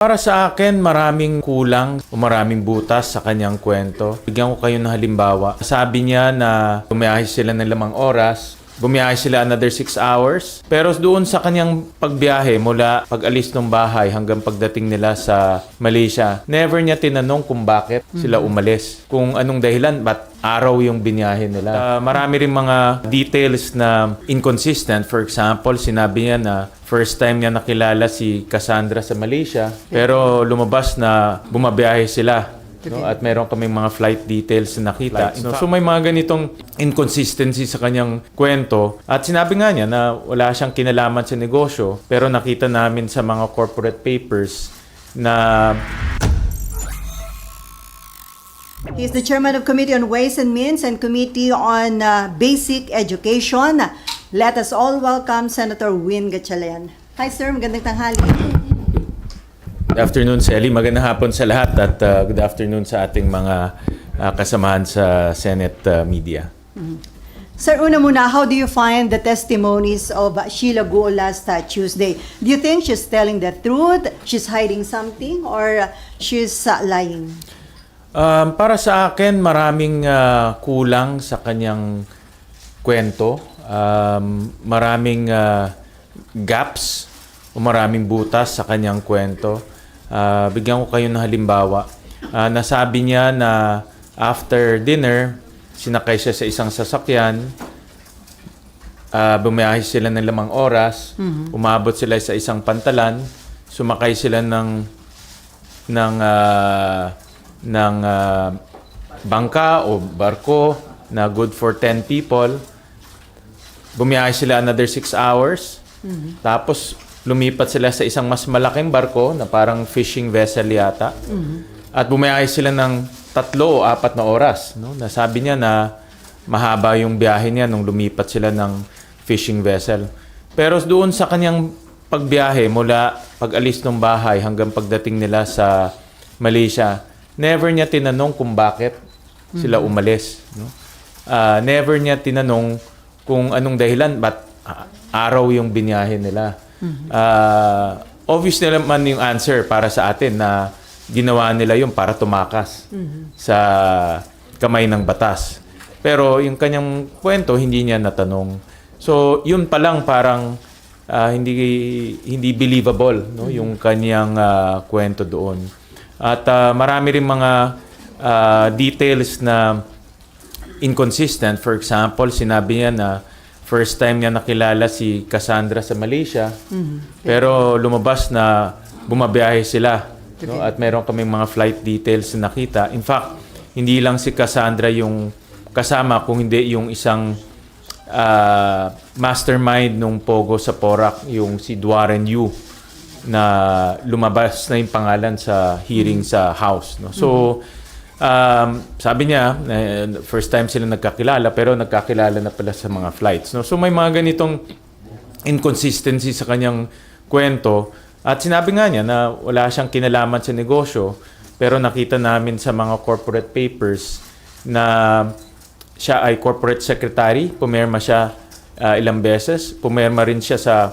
Para sa akin, maraming kulang o maraming butas sa kanyang kwento. Bigyan ko kayo ng halimbawa. Sabi niya na bumiyahe sila ng 5 oras, bumiyahe sila another 6 hours. Pero doon sa kanyang pagbiyahe mula pag-alis ng bahay hanggang pagdating nila sa Malaysia, never niya tinanong kung bakit sila umalis. Kung anong dahilan, ba't araw yung binyahe nila. Marami rin mga details na inconsistent. For example, sinabi niya na first time niya nakilala si Cassandra sa Malaysia, pero lumabas na bumabiyahe sila. No? At meron kaming mga flight details na nakita. So may mga ganitong inconsistency sa kanyang kwento. At sinabi nga niya na wala siyang kinalaman sa negosyo, pero nakita namin sa mga corporate papers na He is the chairman of Committee on Ways and Means and Committee on Basic Education. Let us all welcome Senator Win Gatchalian. Hi sir, magandang tanghali. good afternoon, Sally. Magandang hapon sa lahat at good afternoon sa ating mga kasamahan sa Senate media. Sir, una muna, how do you find the testimonies of Sheila Guo last Tuesday? Do you think she's telling the truth, she's hiding something, or she's lying? Para sa akin, maraming kulang sa kanyang kwento. Maraming gaps o maraming butas sa kanyang kwento. Bigyan ko kayo ng halimbawa. Nasabi niya na after dinner, sinakay siya sa isang sasakyan. Bumiyahe sila ng 5 oras. Umabot sila sa isang pantalan. Sumakay sila ng bangka o barko na good for 10 people. Bumiyahe sila another 6 hours. Tapos lumipat sila sa isang mas malaking barko na parang fishing vessel yata. At bumiyahe sila ng 3 o 4 na oras. No? Nasabi niya na mahaba yung biyahe niya nung lumipat sila ng fishing vessel. Pero doon sa kanyang pagbiyahe mula pag-alis ng bahay hanggang pagdating nila sa Malaysia, never niya tinanong kung bakit sila umalis. No? Never niya tinanong kung anong dahilan, ba't araw yung binyahe nila. Obvious naman yung answer para sa atin na ginawa nila yung para tumakas sa kamay ng batas. Pero yung kanyang kwento, hindi niya natanong. So, yun pa lang parang hindi believable, no? Yung kanyang kwento doon. At marami rin mga details na inconsistent. For example, sinabi niya na first time niya nakilala si Cassandra sa Malaysia, pero lumabas na bumabiyahe sila. No? At meron kaming mga flight details na nakita. In fact, hindi lang si Cassandra yung kasama, kung hindi yung isang mastermind nung Pogo sa Porac, yung si Duaren Yu, na lumabas na yung pangalan sa hearing sa House. No? So, sabi niya, first time sila nagkakilala, pero nagkakilala na pala sa mga flights. No? So, may mga ganitong inconsistency sa kanyang kwento. At sinabi nga niya na wala siyang kinalaman sa negosyo, pero nakita namin sa mga corporate papers na siya ay corporate secretary. Pumirma siya ilang beses. Pumirma rin siya sa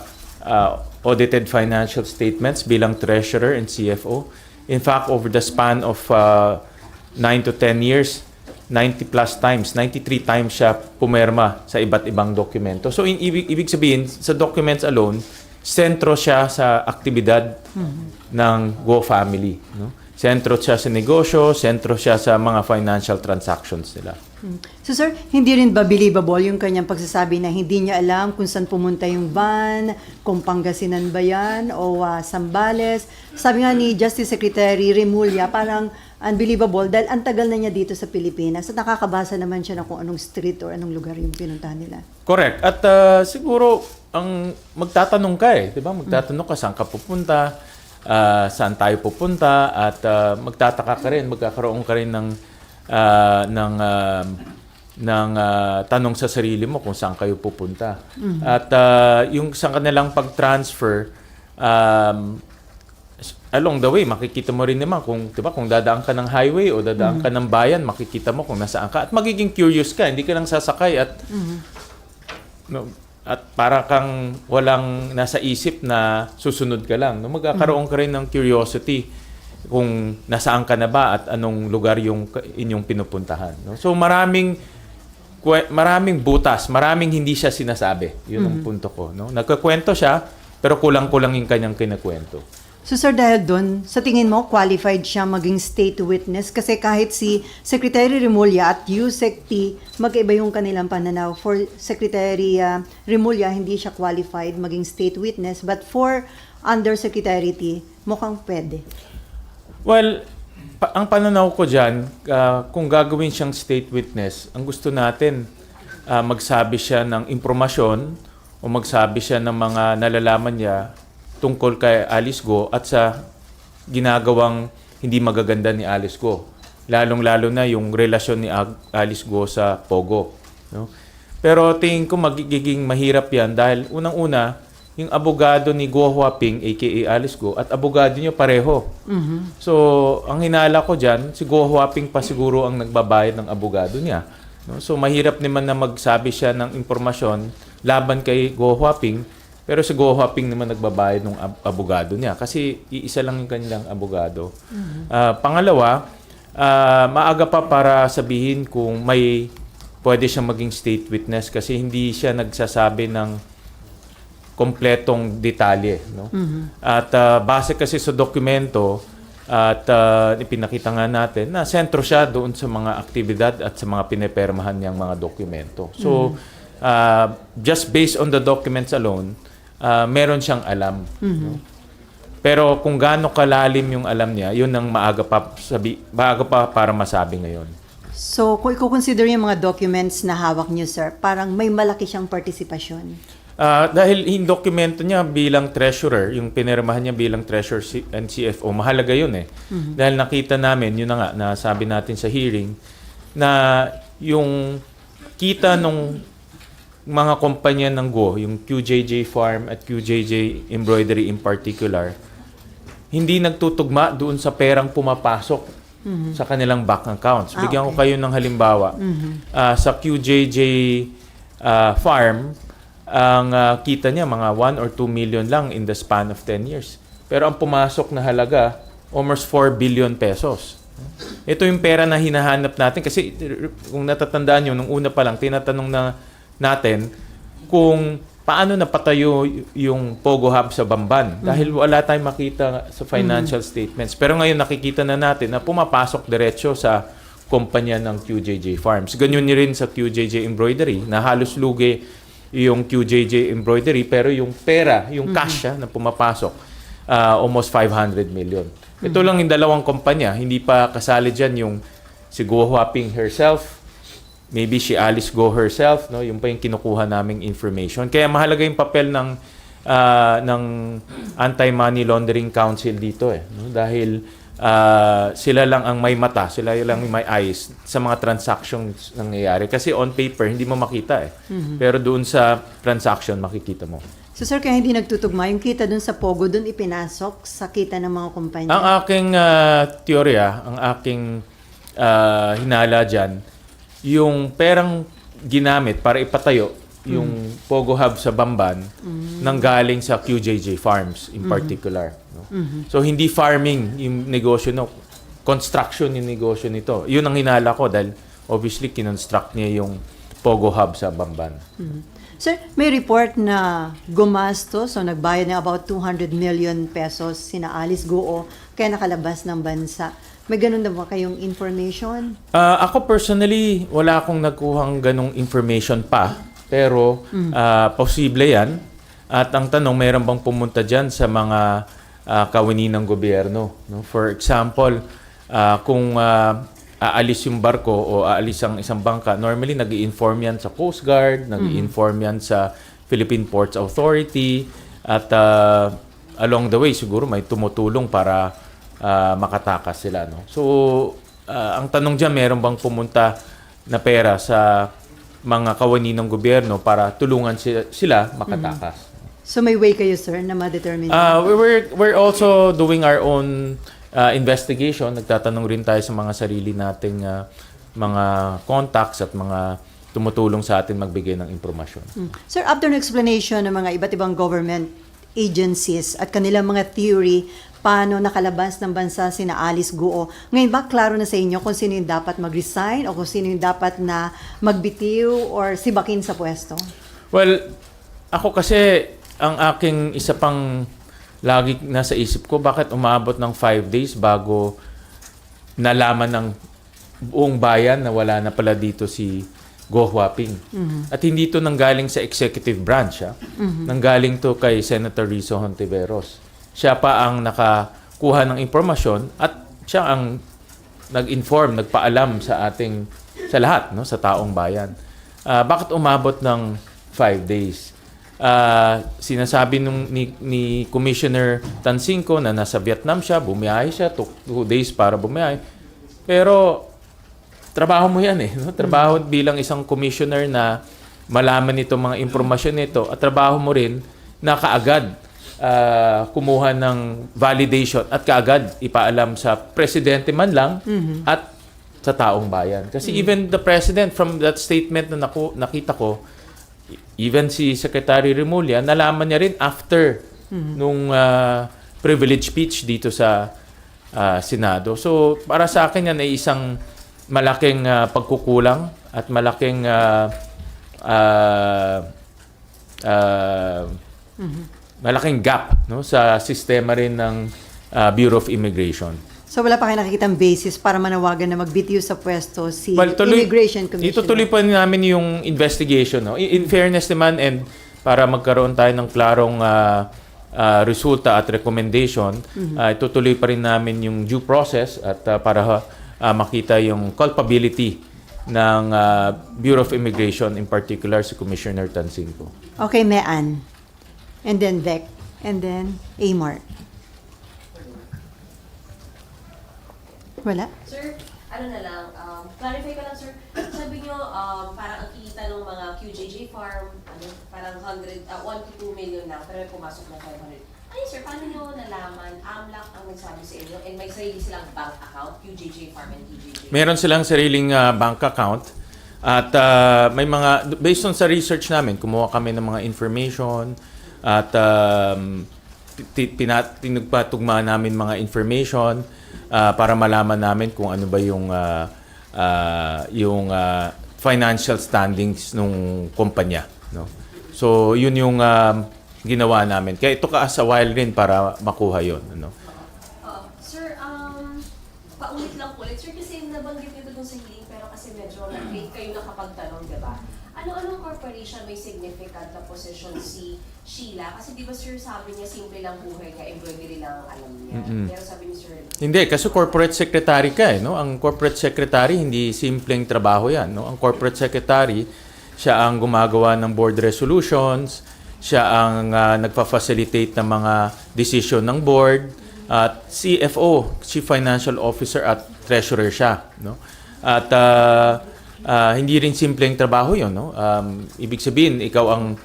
audited financial statements bilang treasurer and CFO. In fact, over the span of 9 to 10 years, 90 plus times, 93 times siya pumirma sa iba't ibang dokumento. So, ibig sabihin, sa documents alone, sentro siya sa aktibidad ng Guo family. No? Sentro siya sa negosyo, sentro siya sa mga financial transactions nila. So sir, hindi rin ba believable yung kanyang pagsasabi na hindi niya alam kung saan pumunta yung van, kung Pangasinan ba yan o Zambales? Sabi nga ni Justice Secretary Remulla, parang unbelievable dahil ang tagal na niya dito sa Pilipinas at nakakabasa naman siya na kung anong street or anong lugar yung pinuntahan nila. Correct. At siguro, ang magtatanong ka diba? Magtatanong ka saan ka pupunta, saan tayo pupunta, at magtataka ka rin, magkakaroon ka rin ng tanong sa sarili mo kung saan kayo pupunta. At yung sa kanilang pag-transfer, along the way, makikita mo rin naman kung, diba, kung dadaan ka ng highway o dadaan ka ng bayan, makikita mo kung nasaan ka. At magiging curious ka, hindi ka lang sasakay at no, at para kang walang nasa isip na susunod ka lang. No? Magkakaroon ka rin ng curiosity kung nasaan ka na ba at anong lugar yung inyong pinupuntahan. No? So maraming butas, maraming hindi siya sinasabi. Yun ang punto ko. No? Nagkakwento siya, pero kulang-kulang yung kanyang kinakwento. So sir, dahil doon, sa tingin mo, qualified siya maging state witness? Kasi kahit si Secretary Remulla at Yusek T, magkaiba yung kanilang pananaw. For Secretary Remulla, hindi siya qualified maging state witness. But for Undersecretary T, mukhang pwede. Well, ang pananaw ko dyan, kung gagawin siyang state witness, ang gusto natin, magsabi siya ng impormasyon o magsabi siya ng mga nalalaman niya tungkol kay Alice Go at sa ginagawang hindi magaganda ni Alice Go. Lalong-lalo na yung relasyon ni Alice Go sa Pogo. No? Pero tingin ko magiging mahirap yan dahil unang-una, yung abogado ni Go Huaping, aka Alice Go, at abogado niyo pareho. So, ang hinala ko dyan, si Go Huaping pa siguro ang nagbabayad ng abogado niya. No? So, mahirap naman na magsabi siya ng impormasyon laban kay Go Huaping, pero si Go Huaping naman nagbabayad ng abogado niya kasi iisa lang yung kanilang abogado. Pangalawa, maaga pa para sabihin kung may pwede siyang maging state witness kasi hindi siya nagsasabi ng kompletong detalye. No? At base kasi sa dokumento at ipinakita nga natin na sentro siya doon sa mga aktibidad at sa mga pinepermahan niyang mga dokumento. So, just based on the documents alone, meron siyang alam. No? Pero kung gaano kalalim yung alam niya, yun ang maaga pa para masabi ngayon. So, kung i-consider yung mga documents na hawak niyo, sir, parang may malaki siyang partisipasyon. Dahil yung dokumento niya bilang treasurer, yung pinirmahan niya bilang treasurer and CFO, mahalaga yun eh. Dahil nakita namin, yun na nga, nasabi natin sa hearing, na yung kita nung mga kumpanya ng Go, yung QJJ Farm at QJJ Embroidery in particular, hindi nagtutugma doon sa perang pumapasok sa kanilang bank accounts. Bigyan ko kayo ng halimbawa. Sa QJJ Farm, ang kita niya mga 1 or 2 million lang in the span of 10 years. Pero ang pumasok na halaga, almost 4 billion pesos. Ito yung pera na hinahanap natin kasi kung natatandaan nyo, nung una pa lang, tinatanong natin kung paano napatayo yung Pogo Hub sa Bamban dahil wala tayong makita sa financial statements. Pero ngayon nakikita na natin na pumapasok diretso sa kumpanya ng QJJ Farms. Ganyan rin sa QJJ Embroidery na halos lugi yung QJJ Embroidery pero yung pera, yung cash na pumapasok, almost 500 million. Ito lang yung dalawang kumpanya. Hindi pa kasali dyan yung si Go Huaping herself, maybe si Alice Go herself, no? Yung pa yung kinukuha naming information. Kaya mahalaga yung papel ng Anti-Money Laundering Council dito no? Dahil sila lang ang may mata, sila lang ang may eyes sa mga transactions nangyayari. Kasi on paper, hindi mo makita Pero doon sa transaction, makikita mo. So sir, kaya hindi nagtutugma yung kita dun sa Pogo, dun ipinasok sa kita ng mga kumpanya? Ang aking teorya, ang aking hinala dyan, yung perang ginamit para ipatayo yung Pogo Hub sa Bamban nanggaling sa QJJ Farms in particular. No? So, hindi farming yung negosyo, no? Construction yung negosyo nito. Yun ang hinala ko dahil obviously kinonstruct niya yung Pogo Hub sa Bamban. Sir, may report na gumastos o nagbayad ng about 200 million pesos sina Alice Go kaya nakalabas ng bansa. May ganun na ba kayong information? Ako personally, wala akong nagkuhang ganong information pa. Pero posible yan. At ang tanong, mayroon bang pumunta dyan sa mga kawani ng gobyerno? No? For example, kung aalis yung barko o aalis ang isang bangka, normally nag-i-inform yan sa Coast Guard, nag-i-inform yan sa Philippine Ports Authority, at along the way, siguro may tumutulong para makatakas sila. No? So, ang tanong dyan, meron bang pumunta na pera sa mga kawani ng gobyerno para tulungan sila makatakas? So, may way kayo, sir, na ma-determine? We're also doing our own investigation. Nagtatanong rin tayo sa mga sarili nating mga contacts at mga tumutulong sa atin magbigay ng impormasyon. Sir, after ng explanation ng mga iba't ibang government agencies at kanilang mga theory, paano nakalabas ng bansa sina Alice Guo, ngayon ba klaro na sa inyo kung sino yung dapat mag-resign o kung sino yung dapat na magbitiw or sibakin sa pwesto? Well, ako kasi, ang aking isa pang lagi nasa isip ko, bakit umabot ng 5 days bago nalaman ng buong bayan na wala na pala dito si Go Huaping. At hindi to nanggaling sa executive branch. Nanggaling to kay Senator Rizzo Hontiveros. Siya pa ang nakakuha ng impormasyon at siya ang nag-inform, nagpaalam sa lahat, no, sa taong bayan. Bakit umabot ng 5 days? Sinasabi ni Commissioner Tansingco na nasa Vietnam siya, bumiyahe siya, took 2 days para bumiyahe. Pero trabaho mo yan no? Trabaho bilang isang commissioner na malaman itong mga impormasyon nito at trabaho mo rin na kaagad kumuha ng validation at kaagad ipaalam sa presidente man lang at sa taong bayan. Kasi even the president, from that statement na nakita ko, even si Secretary Remulla, nalaman niya rin after nung privilege speech dito sa Senado. So para sa akin yan ay isang malaking pagkukulang at malaking malaking gap, no, sa sistema rin ng Bureau of Immigration. So wala pa kayo nakikitang basis para manawagan na magbitiw sa pwesto si Immigration Commissioner? Itutuloy pa namin yung investigation. No? In fairness naman, and para magkaroon tayo ng klarong resulta at recommendation, itutuloy pa rin namin yung due process at para makita yung culpability ng Bureau of Immigration, in particular si Commissioner Tansingco. Okay, Mean. And then Vec. And then Amar. Wala? Sir, ano na lang, clarify ko lang, sir. Sabi nyo, parang ang kita ng mga QJJ farm, parang 1 to 2 million lang, pero may pumasok na 500. Ay, sir, paano nyo nalaman? AMLAC ang nagsabi sa inyo and may sarili silang bank account, QJJ farm and QJJ? Meron silang sariling bank account at may mga, based on sa research namin, kumuha kami ng mga information at pinagpatugma namin mga information para malaman namin kung ano ba yung financial standings ng kumpanya, no? So yun yung ginawa namin. Kaya ito ka as a while rin para makuha yun, ano? Sir, paulit lang po ulit. Sir, kasi nabanggit nito dun sa hearing, pero kasi medyo late kayo nakapagtanong, diba? Ano-anong corporation may significant na position si Sheila? Kasi di ba, sir, sabi niya simple lang buhay niya, embroidery lang ang alam niya. Pero sabi ni sir, Hindi, kasi corporate secretary ka no? Ang corporate secretary, hindi simpleng trabaho yan, no? Ang corporate secretary, siya ang gumagawa ng board resolutions, siya ang nagpa-facilitate ng mga decision ng board, at CFO, Chief Financial Officer at Treasurer siya, no? At hindi rin simpleng trabaho 'yon, no? Ibig sabihin, ikaw ang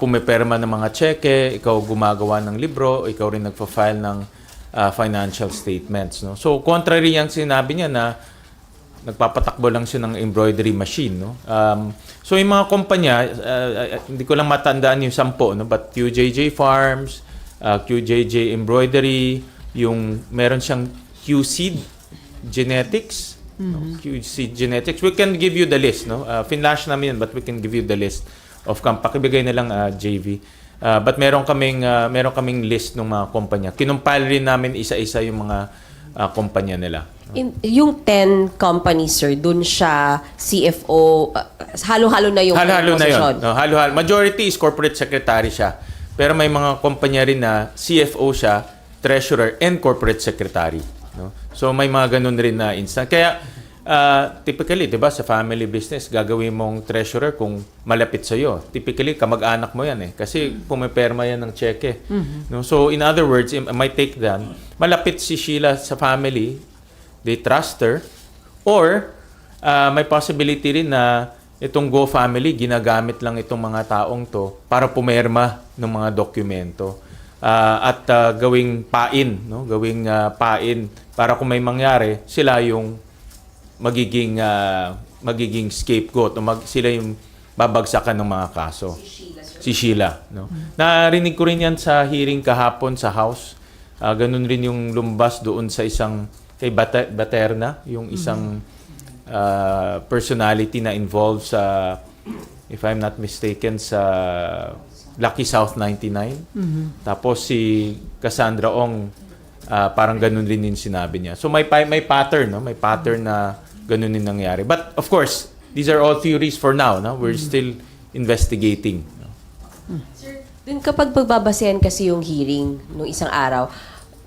pumiperma ng mga cheque, ikaw gumagawa ng libro, ikaw rin nagfa-file ng financial statements, no? So contrary yang sinabi niya na nagpapatakbo lang siya ng embroidery machine, no? So yung mga kumpanya, hindi ko lang matandaan yung 10, no? But QJJ Farms, QJJ Embroidery, yung meron siyang QSeed Genetics, no? QSeed Genetics. We can give you the list, no? Finlash namin yan, but we can give you the list of pakibigay na lang JV. But meron kaming list ng mga kumpanya. Kinumpile rin namin isa-isa yung mga kumpanya nila. yung 10 companies, sir, dun siya CFO, halo-halo na yung Halo-halo na yun. posisyon. No, halo-halo. Majority is corporate secretary siya. Pero may mga kumpanya rin na CFO siya, treasurer, and corporate secretary. No? So may mga ganun rin na instant. Kaya typically, 'di ba, sa family business, gagawin mong treasurer kung malapit sa iyo. Typically, kamag-anak mo 'yan kasi pumiperma 'yan ng cheque. No? So in other words, it might take them, malapit si Sheila sa family, they trust her, or may possibility rin na itong Go family, ginagamit lang itong mga taong to para pumerma ng mga dokumento at gawing pain, no? Gawing pain para kung may mangyari, sila yung magiging scapegoat o sila yung babagsakan ng mga kaso. Si Sheila, sir. Si Sheila, no? Narinig ko rin yan sa hearing kahapon sa House. Ganun rin yung lumbas doon sa isang kay Baterna, yung isang personality na involved sa, if I'm not mistaken, sa Lucky South 99. Tapos si Cassandra Ong, parang ganun rin yung sinabi niya. So may pattern, no? May pattern na ganun din nangyari. But of course, these are all theories for now, no? We're still investigating. No? Sir, dun kapag pagbabasehan kasi yung hearing nung isang araw,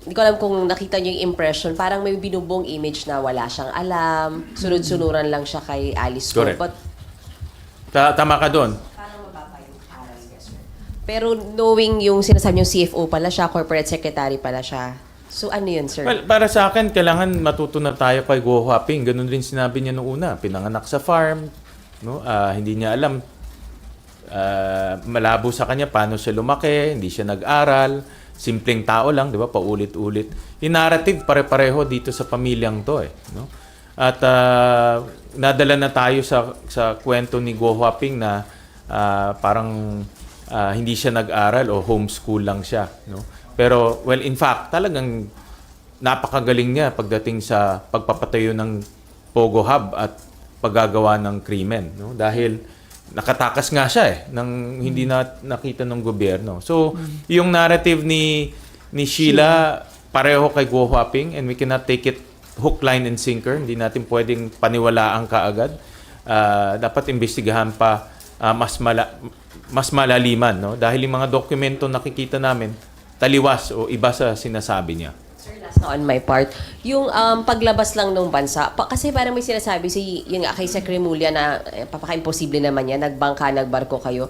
hindi ko alam kung nakita niyo yung impression, parang may binubong image na wala siyang alam, sunod-sunuran lang siya kay Alice Go. Correct. But Tama ka doon. parang mababa yung aral niya, sir. Pero knowing yung sinasabi yung CFO pala siya, corporate secretary pala siya. So ano yun, sir? Well, para sa akin, kailangan matuto na tayo kay Go Huaping. Ganun rin sinabi niya noong una. Pinanganak sa farm. No? Hindi niya alam. Malabo sa kanya paano siya lumaki. Hindi siya nag-aral. Simpleng tao lang, di ba? Paulit-ulit. Yung narrative, pare-pareho dito sa pamilyang to. No? At nadala na tayo sa kwento ni Go Huaping na parang hindi siya nag-aral o homeschool lang siya. No? Pero, well, in fact, talagang napakagaling niya pagdating sa pagpapatayo ng Pogo Hub at paggagawa ng krimen. No? Dahil nakatakas nga siya nang hindi na nakita ng gobyerno. So, yung narrative ni Sheila, pareho kay Go Huaping, and we cannot take it hook, line, and sinker. Hindi natin pwedeng paniwalaan kaagad. Dapat imbestigahan pa mas malaliman. No? Dahil yung mga dokumento nakikita namin, taliwas o iba sa sinasabi niya. Sir, last na on my part. Yung paglabas lang ng bansa, kasi parang may sinasabi yung kay Sec. Remulla na papaka-imposible naman yan, nagbarko kayo.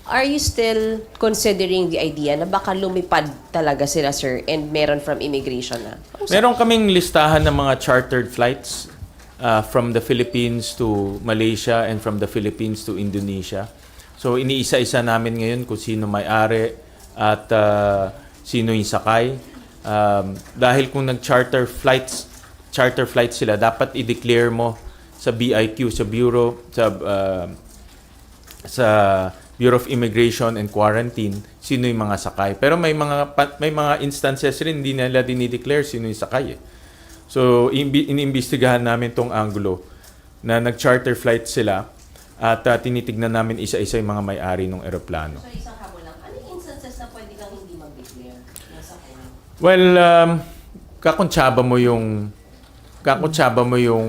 Are you still considering the idea na baka lumipad talaga sila, sir, and meron from immigration na? Meron kaming listahan ng mga chartered flights from the Philippines to Malaysia and from the Philippines to Indonesia. So iniisa-isa namin ngayon kung sino may-ari at sino yung sakay. Dahil kung nag-charter flights sila, dapat i-declare mo sa BIQ, sa Bureau of Immigration and Quarantine, sino yung mga sakay. Pero may mga instances rin hindi nila dinideclare sino yung sakay. So, iniimbestigahan namin tong anggulo na nag-charter flight sila at tinitignan namin isa-isa yung mga may-ari ng eroplano. So, isang habol lang. Ano yung instances na pwede kang hindi mag-declare? Nasa kanya? Well, kakuntsaba mo yung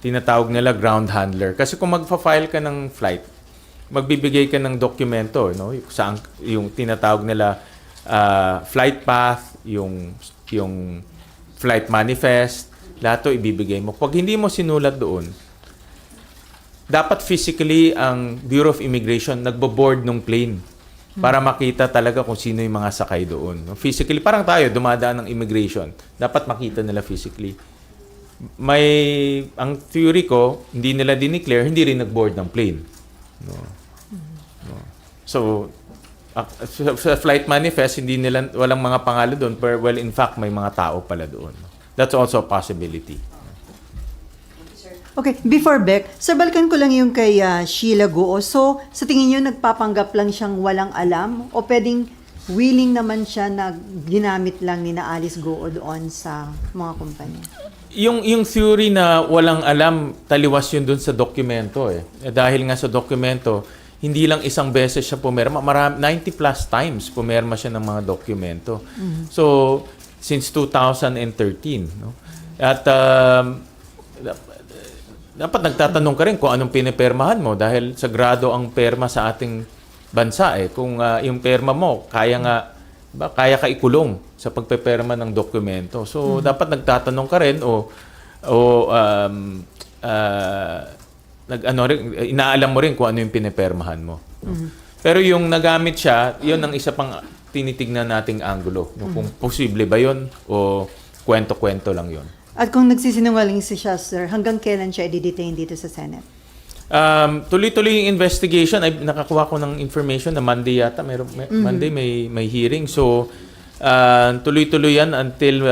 tinatawag nila ground handler. Kasi kung magfa-file ka ng flight, magbibigay ka ng dokumento, no? Yung tinatawag nila flight path, yung flight manifest, lahat 'to ibibigay mo. Pag hindi mo sinulat doon, dapat physically ang Bureau of Immigration nagbo-board ng plane para makita talaga kung sino yung mga sakay doon. No? Physically, parang tayo, dumadaan ng immigration. Dapat makita nila physically. Ang theory ko, hindi nila dineclare, hindi rin nag-board ng plane. No. So, sa flight manifest, walang mga pangalan doon, but well, in fact, may mga tao pala doon. That's also a possibility. Okay, before Beck, sir, balikan ko lang yung kay Sheila Go. So, sa tingin niyo, nagpapanggap lang siyang walang alam o pwedeng willing naman siya na ginamit lang ni na Alice Go doon sa mga kumpanya? Yung theory na walang alam, taliwas yun dun sa dokumento dahil nga sa dokumento, hindi lang isang beses siya pumirma, 90 plus times pumirma siya ng mga dokumento. So, since 2013, no? At dapat nagtatanong ka rin kung anong pinipermahan mo dahil sagrado ang perma sa ating bansa kung yung perma mo kaya ka ikulong sa pagpeperma ng dokumento. So dapat nagtatanong ka rin inaalam mo rin kung ano yung pinipermahan mo. Pero yung nagamit siya, yun ang isa pang tinitignan nating anggulo. Kung posible ba yun o kwento-kwento lang yun. At kung nagsisinungaling siya, sir, hanggang kailan siya i-detain dito sa Senate? Tuloy-tuloy yung investigation. Ay, nakakuha ko ng information na Monday yata. Monday may hearing. So, tuloy-tuloy yan until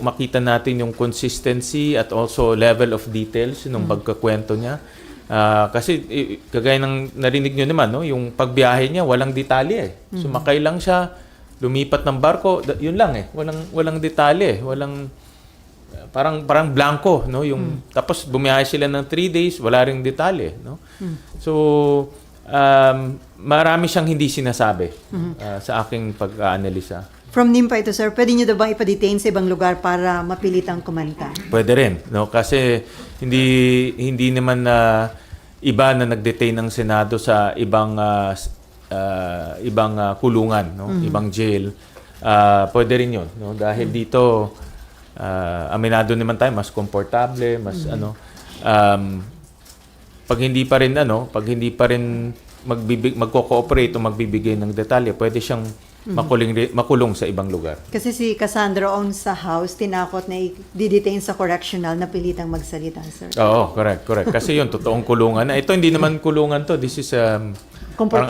makita natin yung consistency at also level of details ng pagkakwento niya. Kasi kagaya ng narinig nyo naman, no, yung pagbiyahe niya, walang detalye. Sumakay lang siya, lumipat ng barko, yun lang eh. Walang detalye, walang parang blanco, no, yung tapos bumiyahe sila ng 3 days, wala ring detalye, no. So marami siyang hindi sinasabi sa aking pag-aanalisa. From NIMPA ito, sir, pwede nyo daw bang ipa-detain sa ibang lugar para mapilitang kumanta? Pwede rin, no, kasi hindi naman iba na nag-detain ng Senado sa ibang kulungan, no, ibang jail. Pwede rin 'yon, no, dahil dito aminado naman tayo, mas komportable, mas pag hindi pa rin magko-cooperate o magbibigay ng detalye, pwede siyang makulong sa ibang lugar. Kasi si Cassandra on sa house, tinakot na i-detain sa correctional na pilitang magsalita, sir. Oo, correct. Kasi yun, totoong kulungan. Ito hindi naman kulungan to. This is parang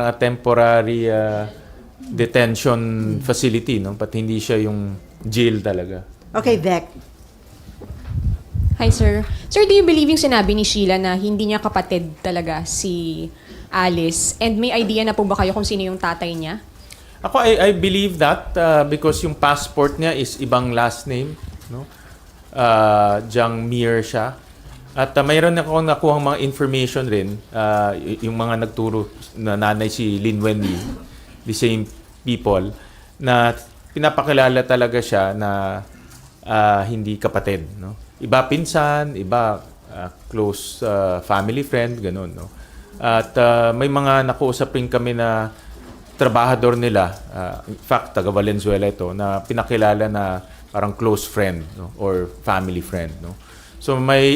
a temporary detention facility, no? But hindi siya yung jail talaga. Okay, Vec. Hi, sir. Sir, do you believe yung sinabi ni Sheila na hindi niya kapatid talaga si Alice? And may idea na po ba kayo kung sino yung tatay niya? Ako, I believe that because yung passport niya is ibang last name, no? Jiang Mir siya. At mayroon ako nakuhang mga information rin, yung mga nagturo na nanay si Lin Wenyi, the same people, na pinapakilala talaga siya na hindi kapatid, no? Iba pinsan, iba close family friend, ganun, no? At may mga nakuusap rin kami na trabahador nila, in fact, taga Valenzuela ito, na pinakilala na parang close friend, no? Or family friend, no? So may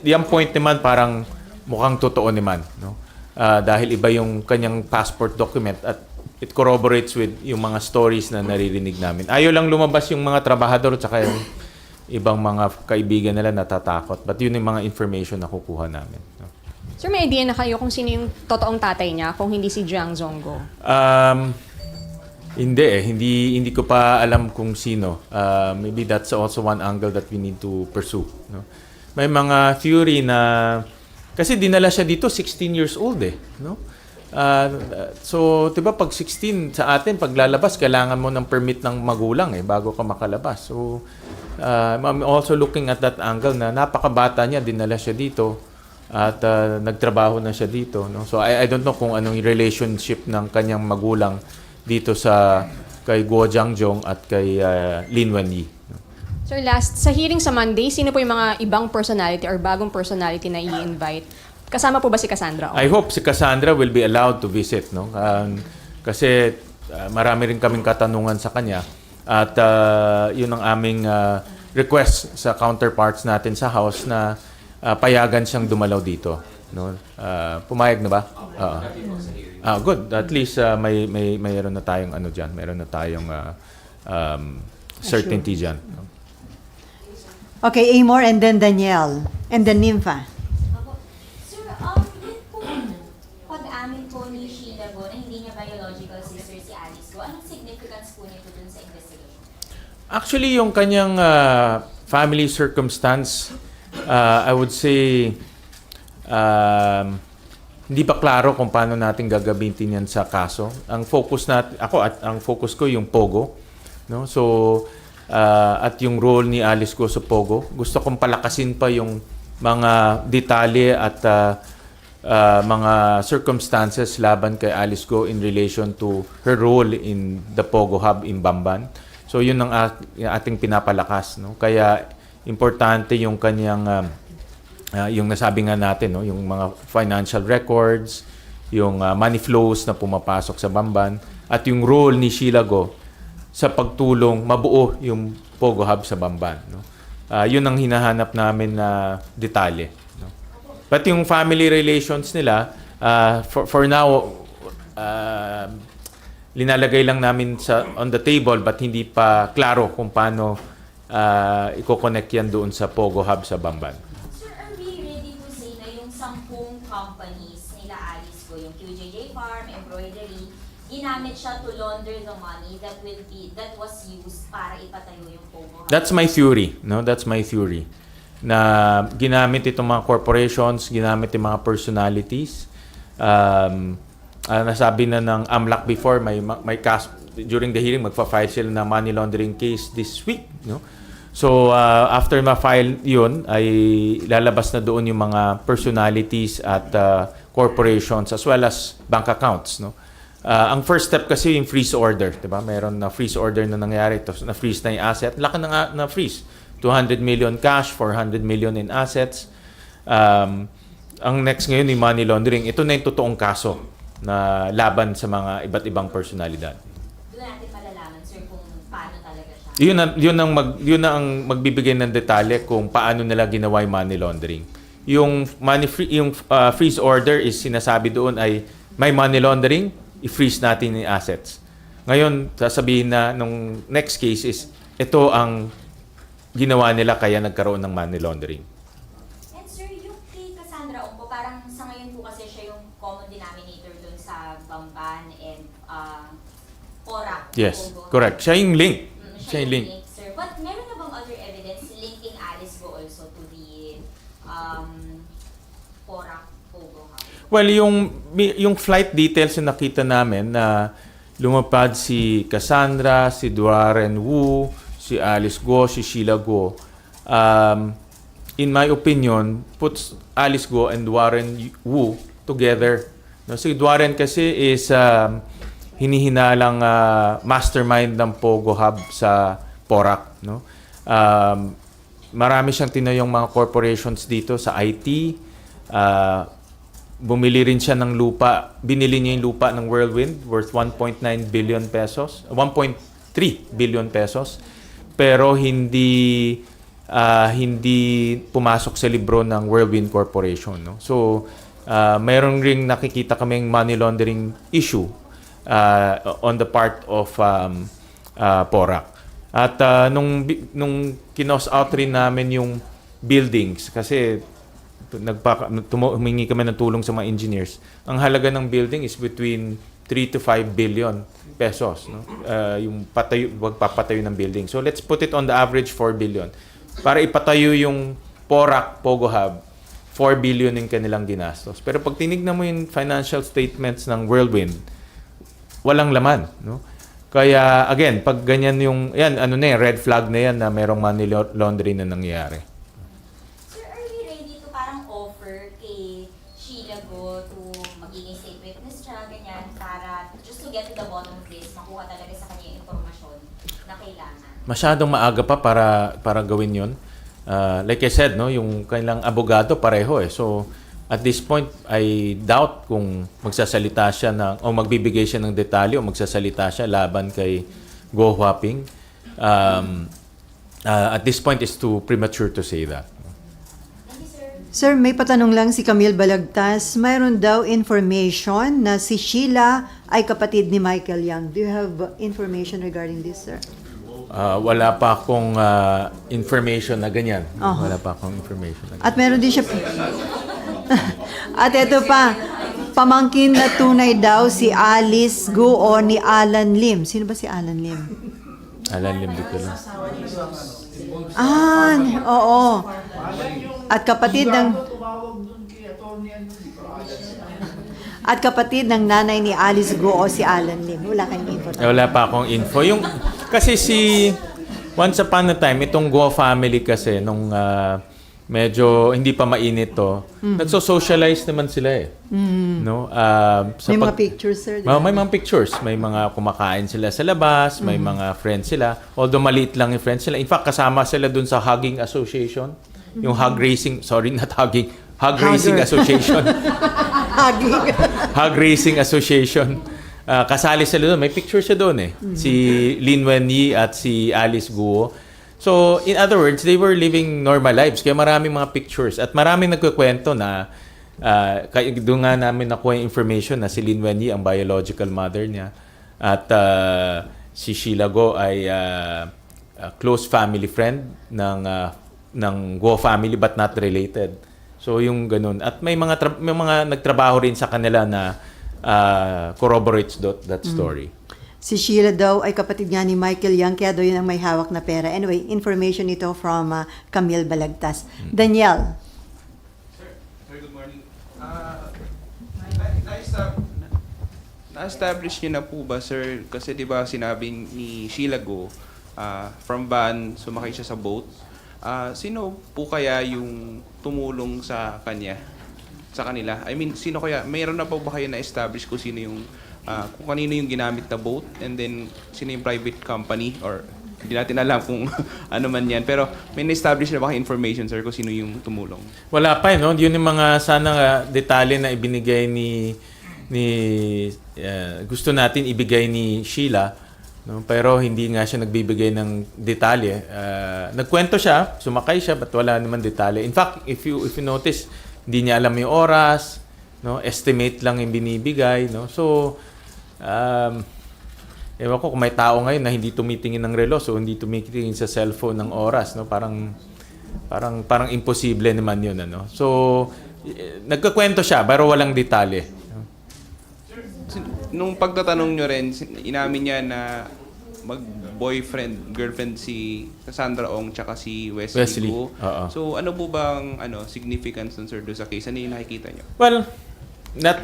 yan point naman parang mukhang totoo naman, no? Dahil iba yung kanyang passport document at it corroborates with yung mga stories na naririnig namin. Ayaw lang lumabas yung mga trabahador at saka yung ibang mga kaibigan nila natatakot. But yun yung mga information na kukuha namin, no? Sir, may idea na kayo kung sino yung totoong tatay niya, kung hindi si Jiang Zonggo? Hindi ko pa alam kung sino. Maybe that's also one angle that we need to pursue, no? May mga theory na kasi dinala siya dito 16 years old no? So, 'di ba pag 16 sa atin pag lalabas kailangan mo ng permit ng magulang bago ka makalabas. So, I'm also looking at that angle na napakabata niya, dinala siya dito at nagtrabaho na siya dito, no? So I don't know kung anong relationship ng kanyang magulang dito kay Guo Jiangjong at kay Lin Wenyi, no? Sir, last, sa hearing sa Monday, sino po yung mga ibang personality or bagong personality na i-invite? Kasama po ba si Cassandra? I hope si Cassandra will be allowed to visit, no? Kasi marami rin kaming katanungan sa kanya at yun ang aming request sa counterparts natin sa House na payagan siyang dumalaw dito, no? Pumayag na ba? Good. At least mayroon na tayong diyan, mayroon na tayong certainty diyan. No? Okay, Amor and then Danielle and then Nympha. Sir, yun po, pag-amin po ni Sheila Go na hindi niya biological sister si Alice Go, anong significance po nito dun sa investigation? Actually, yung kanyang family circumstance, I would say, hindi pa klaro kung paano natin gagamitin yan sa kaso. Ang focus ang focus ko yung Pogo, no? So, at yung role ni Alice Go sa Pogo. Gusto kong palakasin pa yung mga detalye at mga circumstances laban kay Alice Go in relation to her role in the Pogo Hub in Bamban. So yun ang ating pinapalakas, no? Kaya importante yung kanyang yung nasabi nga natin, no, yung mga financial records, yung money flows na pumapasok sa Bamban at yung role ni Sheila Go sa pagtulong mabuo yung Pogo Hub sa Bamban, no? Yun ang hinahanap namin na detalye, no? But yung family relations nila, for now, linalagay lang namin on the table but hindi pa klaro kung paano i-connect yan doon sa Pogo Hub sa Bamban. Sir, are we ready to say na yung 10 companies nila Alice Go, yung QJJ Farm, Embroidery, ginamit siya to launder the money that was used para ipatayo yung Pogo Hub? That's my theory, no? That's my theory. Na ginamit itong mga corporations, ginamit yung mga personalities. Nasabi na ng AMLAC before, may case during the hearing, magfa-file sila na money laundering case this week, no? So, after ma-file yun, ay lalabas na doon yung mga personalities at corporations as well as bank accounts, no? Ang first step kasi yung freeze order, 'di ba? Meron na freeze order na nangyari, tapos na-freeze na yung asset. Laki na freeze. 200 million cash, 400 million in assets. Ang next ngayon yung money laundering. Ito na yung totoong kaso na laban sa mga iba't ibang personalidad. Doon natin malalaman, sir, kung paano talaga siya. Yun na ang magbibigay ng detalye kung paano nila ginawa yung money laundering. Yung freeze order is sinasabi doon ay may money laundering, i-freeze natin yung assets. Ngayon, sasabihin na nung next case is ito ang ginawa nila kaya nagkaroon ng money laundering. And sir, yung kay Cassandra Ongco, parang sa ngayon po kasi siya yung common denominator doon sa Bamban and Porac. Yes, Pogo. correct. Siya yung link. Siya yung link, sir. But meron na bang other evidence linking Alice Go also to the Porac Pogo Hub? Well, yung flight details na nakita namin na lumapad si Cassandra, si Warren Wu, si Alice Go, si Sheila Go. In my opinion, puts Alice Go and Warren Wu together. No, si Warren kasi is hinihinalang mastermind ng Pogo Hub sa Porac, no? Marami siyang tinayong mga corporations dito sa IT. Bumili rin siya ng lupa. Binili niya yung lupa ng Whirlwind worth 1.9 billion pesos. 1.3 billion pesos. Pero hindi pumasok sa libro ng Whirlwind Corporation, no? So, mayroon ring nakikita kaming money laundering issue on the part of Porac. At nung kinos out rin namin yung buildings kasi humingi kami ng tulong sa mga engineers. Ang halaga ng building is between 3 to 5 billion pesos, no? Yung pagpapatayo ng building. So let's put it on the average 4 billion. Para ipatayo yung Porac Pogo Hub, 4 billion yung kanilang ginastos. Pero pag tinignan mo yung financial statements ng Whirlwind, walang laman, no? Kaya again, pag ganyan yung red flag na yan na merong money laundering na nangyayari. Sir, are we ready to parang offer kay Sheila Go to magiging state witness siya, ganyan, para just to get to the bottom of this, makuha talaga sa kanya yung informasyon na kailangan? Masyadong maaga pa para gawin yun. Like I said, no, yung kanilang abogado pareho eh. So at this point, I doubt kung magsasalita siya o magbibigay siya ng detalye o magsasalita siya laban kay Go Huaping. At this point, it's too premature to say that. Thank you, sir. Sir, may patanong lang si Camille Balagtas. Mayroon daw information na si Sheila ay kapatid ni Michael Yang. Do you have information regarding this, sir? Wala pa akong information na ganyan. Uh-huh. Wala pa akong information na ganyan. At meron din siya... At ito pa, pamangkin na tunay daw si Alice Go o ni Alan Lim. Sino ba si Alan Lim? Alan Lim dito lang. Oo. At kapatid ng nanay ni Alice Go o si Alan Lim. Wala kayong info. Wala pa akong info. Kasi once upon a time, itong Go family kasi, nung medyo hindi pa mainit to, nagso-socialize naman sila eh. No? May mga pictures, sir. May mga pictures. May mga kumakain sila sa labas, may mga friends sila. Although maliit lang yung friends sila. In fact, kasama sila dun sa Hugging Association. Yung Hug Racing Association. Hug Racing Association. Kasali sila doon. May picture siya doon eh. Si Lin Wenyi at si Alice Guo. So, in other words, they were living normal lives. Kaya maraming mga pictures. At maraming nagkukwento na doon nga namin nakuha yung information na si Lin Wenyi ang biological mother niya. At si Sheila Go ay close family friend ng Go family but not related. So, yung ganun. At may mga nagtrabaho rin sa kanila na corroborates that story. Si Sheila daw ay kapatid nga ni Michael Yang, kaya daw yun ang may hawak na pera. Anyway, information ito from Camille Balagtas. Danielle. Sir, good morning. Na-establish niyo na po ba, sir? Kasi di ba sinabi ni Sheila Go, from van, sumakay siya sa boat. Sino po kaya yung tumulong sa kanya? Sa kanila? I mean, sino kaya? Mayroon na po ba kayo na-establish kung sino yung, kung kanino yung ginamit na boat, and then sino yung private company, or hindi natin alam kung ano man yan. Pero may na-establish na ba kayo information, sir, kung sino yung tumulong? Wala pa, no? Yun yung mga sana detalye na ibinigay gusto natin ibigay ni Sheila, no? Pero hindi nga siya nagbibigay ng detalye. Nagkwento siya, sumakay siya, but wala naman detalye. In fact, if you notice, hindi niya alam yung oras, no? Estimate lang yung binibigay, no? So, ewan ko kung may tao ngayon na hindi tumitingin ng relo, so hindi tumitingin sa cellphone ng oras, no? Parang imposible naman yun, ano? So, nagkakwento siya, pero walang detalye. Nung pagtatanong nyo rin, inamin niya na mag-boyfriend, girlfriend si Cassandra Ong tsaka si Wesley Go. Oo. So ano po bang significance nun, sir, doon sa case? Ano yung nakikita nyo? Well,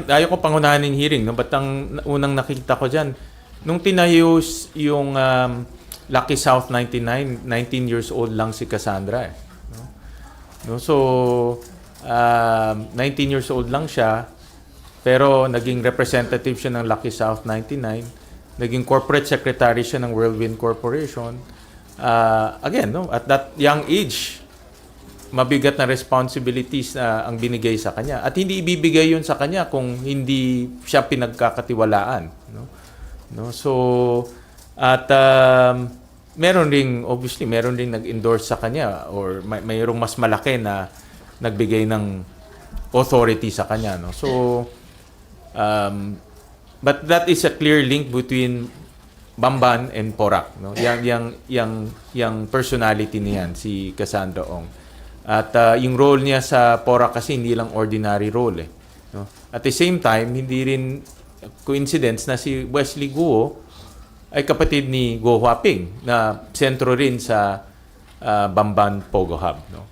ayaw ko pangunahan ng hearing, no? But ang unang nakita ko dyan, nung tinayo yung Lucky South 19 years old lang si Cassandra. No? So, 19 years old lang siya, pero naging representative siya ng Lucky South 99, naging corporate secretary siya ng Whirlwind Corporation. Again, no, at that young age, mabigat na responsibilities na ang binigay sa kanya. At hindi ibibigay yun sa kanya kung hindi siya pinagkakatiwalaan. No? So, at meron ring nag-endorse sa kanya, or mayroong mas malaki na nagbigay ng authority sa kanya. No? So, but that is a clear link between Bamban and Porac, no? Yang personality niyan, si Cassandra Ong. At yung role niya sa Porac kasi hindi lang ordinary role, no? At the same time, hindi rin coincidence na si Wesley Guo ay kapatid ni Guo Huaping, na sentro rin sa Bamban Pogo Hub, no?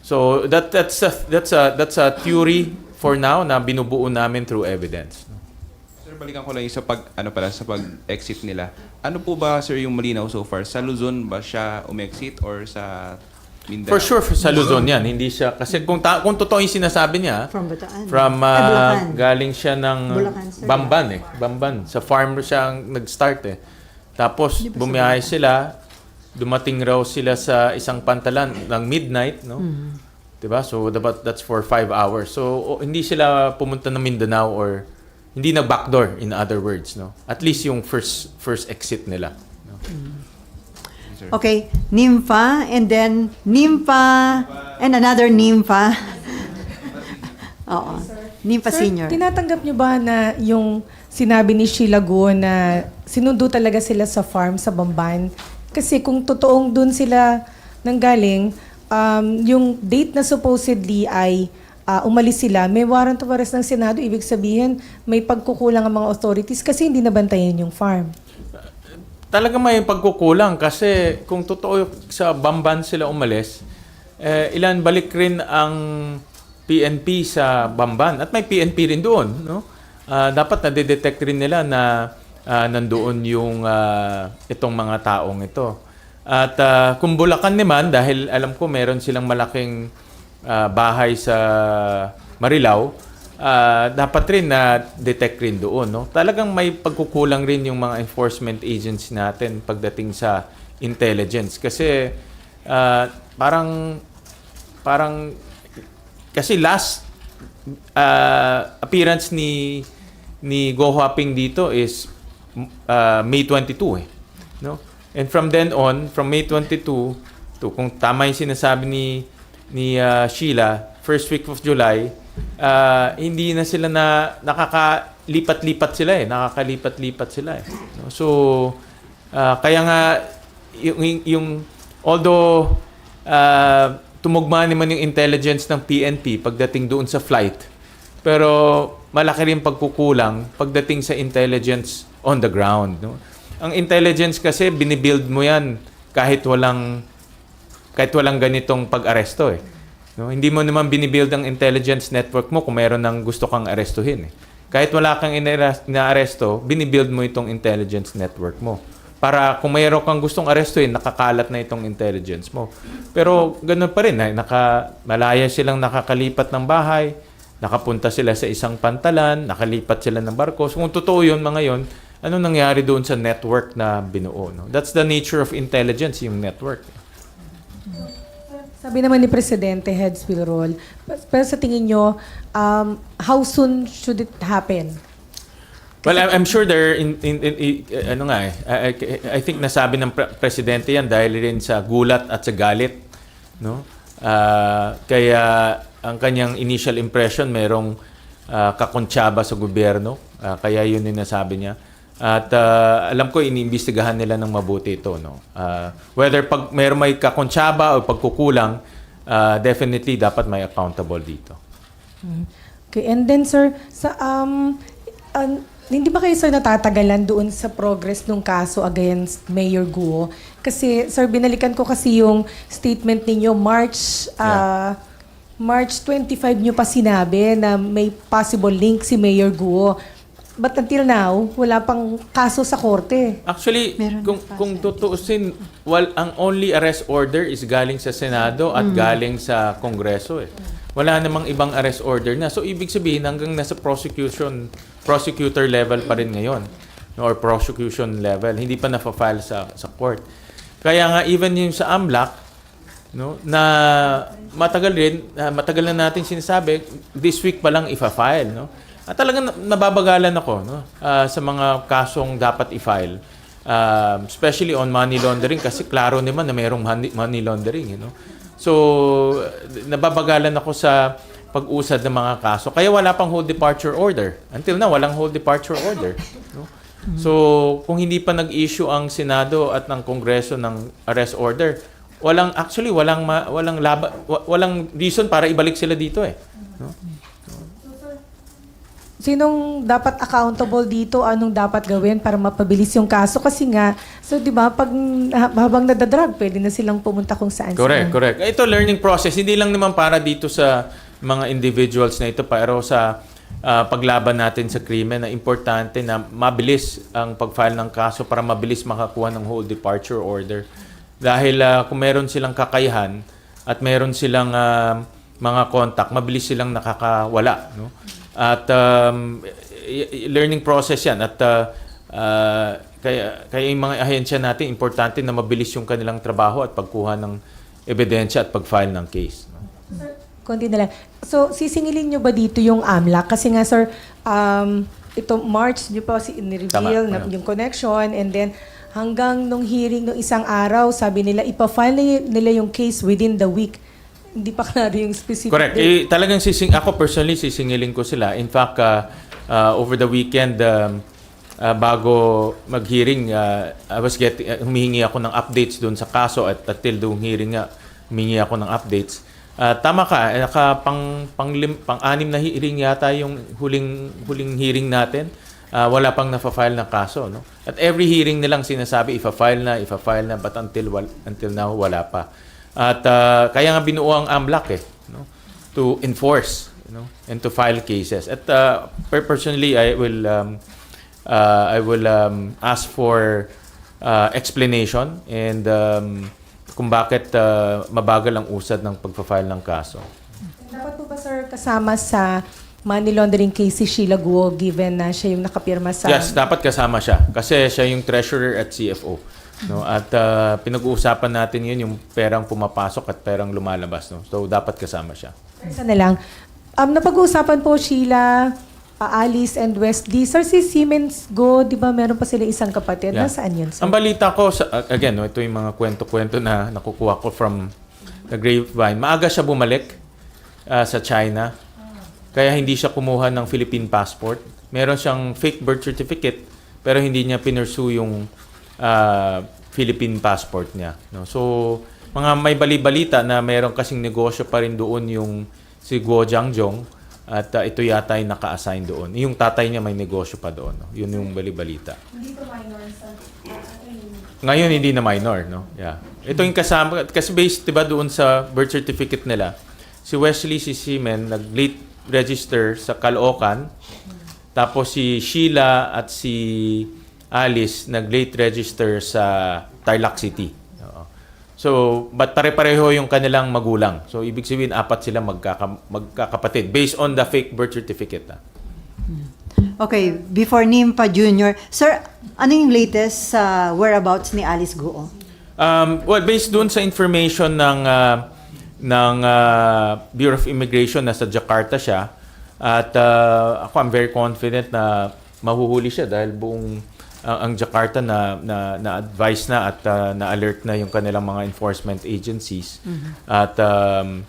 So that's a theory for now na binubuo namin through evidence. Sir, balikan ko lang yung sa pag-exit nila. Ano po ba, sir, yung malinaw so far? Sa Luzon ba siya umexit or sa Mindanao? For sure sa Luzon yan, hindi siya kasi kung totoo yung sinasabi niya, From Bataan. Bulacan. galing siya ng Bulacan, sir. Bamban, sa farm siya nag-start Tapos bumiyahe sila, dumating raw sila sa isang pantalan ng midnight, no? Diba? So that's for 5 hours. So hindi sila pumunta ng Mindanao, or hindi na backdoor, in other words, no? At least yung first exit nila, no? Okay, Nympha, and then Nympha, and another Nympha. Oo. Nympha Sir, Senior. tinatanggap niyo ba na yung sinabi ni Sheila Go na sinundo talaga sila sa farm sa Bamban? Kasi kung totoong dun sila nanggaling, yung date na supposedly ay umalis sila, may warrant of arrest ng Senado, ibig sabihin may pagkukulang ang mga authorities kasi hindi nabantayan yung farm. Talaga may pagkukulang kasi kung totoo sa Bamban sila umalis, balik rin ang PNP sa Bamban, at may PNP rin doon, no? Dapat na-detect rin nila na nandoon yung itong mga taong ito. At kung Bulacan naman, dahil alam ko meron silang malaking bahay sa Marilao, dapat rin na detect rin doon, no? Talagang may pagkukulang rin yung mga enforcement agents natin pagdating sa intelligence kasi parang kasi last appearance ni Go Huaping dito is May 22, no? And from then on, from May 22 to, kung tama yung sinasabi ni Sheila, first week of July, hindi na sila nakakalipat-lipat sila. No? So, kaya nga, although tumugma naman yung intelligence ng PNP pagdating doon sa flight, Pero malaki rin pagkukulang pagdating sa intelligence on the ground. No? Ang intelligence kasi, binibuild mo yan kahit walang ganitong pag-aresto eh. No? Hindi mo naman binibuild ang intelligence network mo kung meron ng gusto kang arestuhin eh. Kahit wala kang inaaresto, binibuild mo itong intelligence network mo. Para kung mayroon kang gustong arestuhin, nakakalat na itong intelligence mo. Pero ganoon pa rin, malaya silang nakakalipat ng bahay, nakapunta sila sa isang pantalan, nakalipat sila ng barko. So kung totoo yun, mga yun, ano nangyari doon sa network na binuo? No? That's the nature of intelligence, yung network. Sabi naman ni Presidente, heads will roll. Pero sa tingin nyo, how soon should it happen? Well, I'm sure there ano nga I think nasabi ng presidente yan dahil rin sa gulat at sa galit, no? Kaya ang kanyang initial impression merong kakontsaba sa gobyerno, kaya yun yung nasabi niya. At alam ko iniimbestigahan nila ng mabuti ito, no. Whether pag may kakontsaba o pagkukulang, definitely dapat may accountable dito. Okay, and then sir, sa hindi ba kayo sir natatagalan doon sa progress ng kaso against Mayor Guo? Kasi sir, binalikan ko kasi yung statement ninyo March 25 nyo pa sinabi na may possible link si Mayor Guo. But until now, wala pang kaso sa korte. Actually, Meron kung tutuusin, ang only arrest order is galing sa Senado at galing sa Kongreso eh. Wala namang ibang arrest order na. So, ibig sabihin, hanggang nasa prosecutor level pa rin ngayon. No, or prosecution level. Hindi pa na-file sa court. Kaya nga, even yung sa AMLAC, no, na matagal na natin sinasabi, this week pa lang ifa-file. No? At talagang nababagalan ako, no, sa mga kasong dapat i-file. Especially on money laundering kasi klaro naman na mayroong money laundering. You know? So, nababagalan ako sa pag-usad ng mga kaso. Kaya wala pang hold departure order. Until now, walang hold departure order. No? So, kung hindi pa nag-issue ang Senado at ng Kongreso ng arrest order, walang reason para ibalik sila dito eh. No? Sinong dapat accountable dito? Anong dapat gawin para mapabilis yung kaso? Kasi nga, so di ba, habang nadadrag, pwede na silang pumunta kung saan. Correct. Ito learning process. Hindi lang naman para dito sa mga individuals na ito, pero sa paglaban natin sa krimen na importante na mabilis ang pag-file ng kaso para mabilis makakuha ng hold departure order. Dahil kung meron silang kakayahan at meron silang mga contact, mabilis silang nakakawala. No? At learning process yan. At kaya yung mga ahensya natin, importante na mabilis yung kanilang trabaho at pagkuha ng ebidensya at pag-file ng case. No? Konti na lang. So, sisingilin nyo ba dito yung AMLAC? Kasi nga, sir, ito March, nyo pa ni-reveal na yung connection, and then hanggang nung hearing nung isang araw, sabi nila, ipa-file nila yung case within the week. Hindi pa klaro yung specific Correct. date. Talagang ako personally, sisingilin ko sila. In fact, over the weekend, bago mag-hearing, humihingi ako ng updates doon sa kaso at till doon hearing nga, humihingi ako ng updates. Tama ka, pang-anim na hearing yata yung huling hearing natin. Wala pang na-file na kaso. No? At every hearing nilang sinasabi, ifa-file na, but until now, wala pa. At kaya nga binuo ang AMLAC no? To enforce and to file cases. At personally, I will ask for explanation and kung bakit mabagal ang usad ng pagpa-file ng kaso. Dapat po ba, sir, kasama sa money laundering case si Sheila Guo given na siya yung nakapirma sa... Yes, dapat kasama siya. Kasi siya yung treasurer at CFO. No? At pinag-uusapan natin yun, yung perang pumapasok at perang lumalabas. No? So, dapat kasama siya. Isa na lang. Napag-uusapan po Sheila, Alice and Wesley. Sir, si Siemens Go, di ba meron pa sila isang kapatid? Yeah. Nasaan yun, sir? Ang balita ko, again, no, ito yung mga kwento-kwento na nakukuha ko from the grapevine. Maaga siya bumalik sa China. Kaya hindi siya kumuha ng Philippine passport. Meron siyang fake birth certificate, pero hindi niya pinursue yung Philippine passport niya. No? So, mga may bali-balita na meron kasing negosyo pa rin doon yung si Guo Jiangjong At ito yata yung naka-assign doon. Yung tatay niya may negosyo pa doon. No? Yun yung bali-balita. Ngayon hindi na minor, no? Yeah. Ito yung kasama kasi based 'di ba doon sa birth certificate nila. Si Wesley si Simen nag-late register sa Caloocan. Tapos si Sheila at si Alice nag-late register sa Tarlac City. Oo. So, but pare-pareho yung kanilang magulang. So, ibig sabihin, 4 sila magkakapatid based on the fake birth certificate. Okay, before Nympha Jr., sir, ano yung latest sa whereabouts ni Alice Guo? Well, based doon sa information ng Bureau of Immigration, nasa Jakarta siya. At ako, I'm very confident na mahuhuli siya dahil buong ang Jakarta na-advise na at na-alert na yung kanilang mga enforcement agencies. At I'm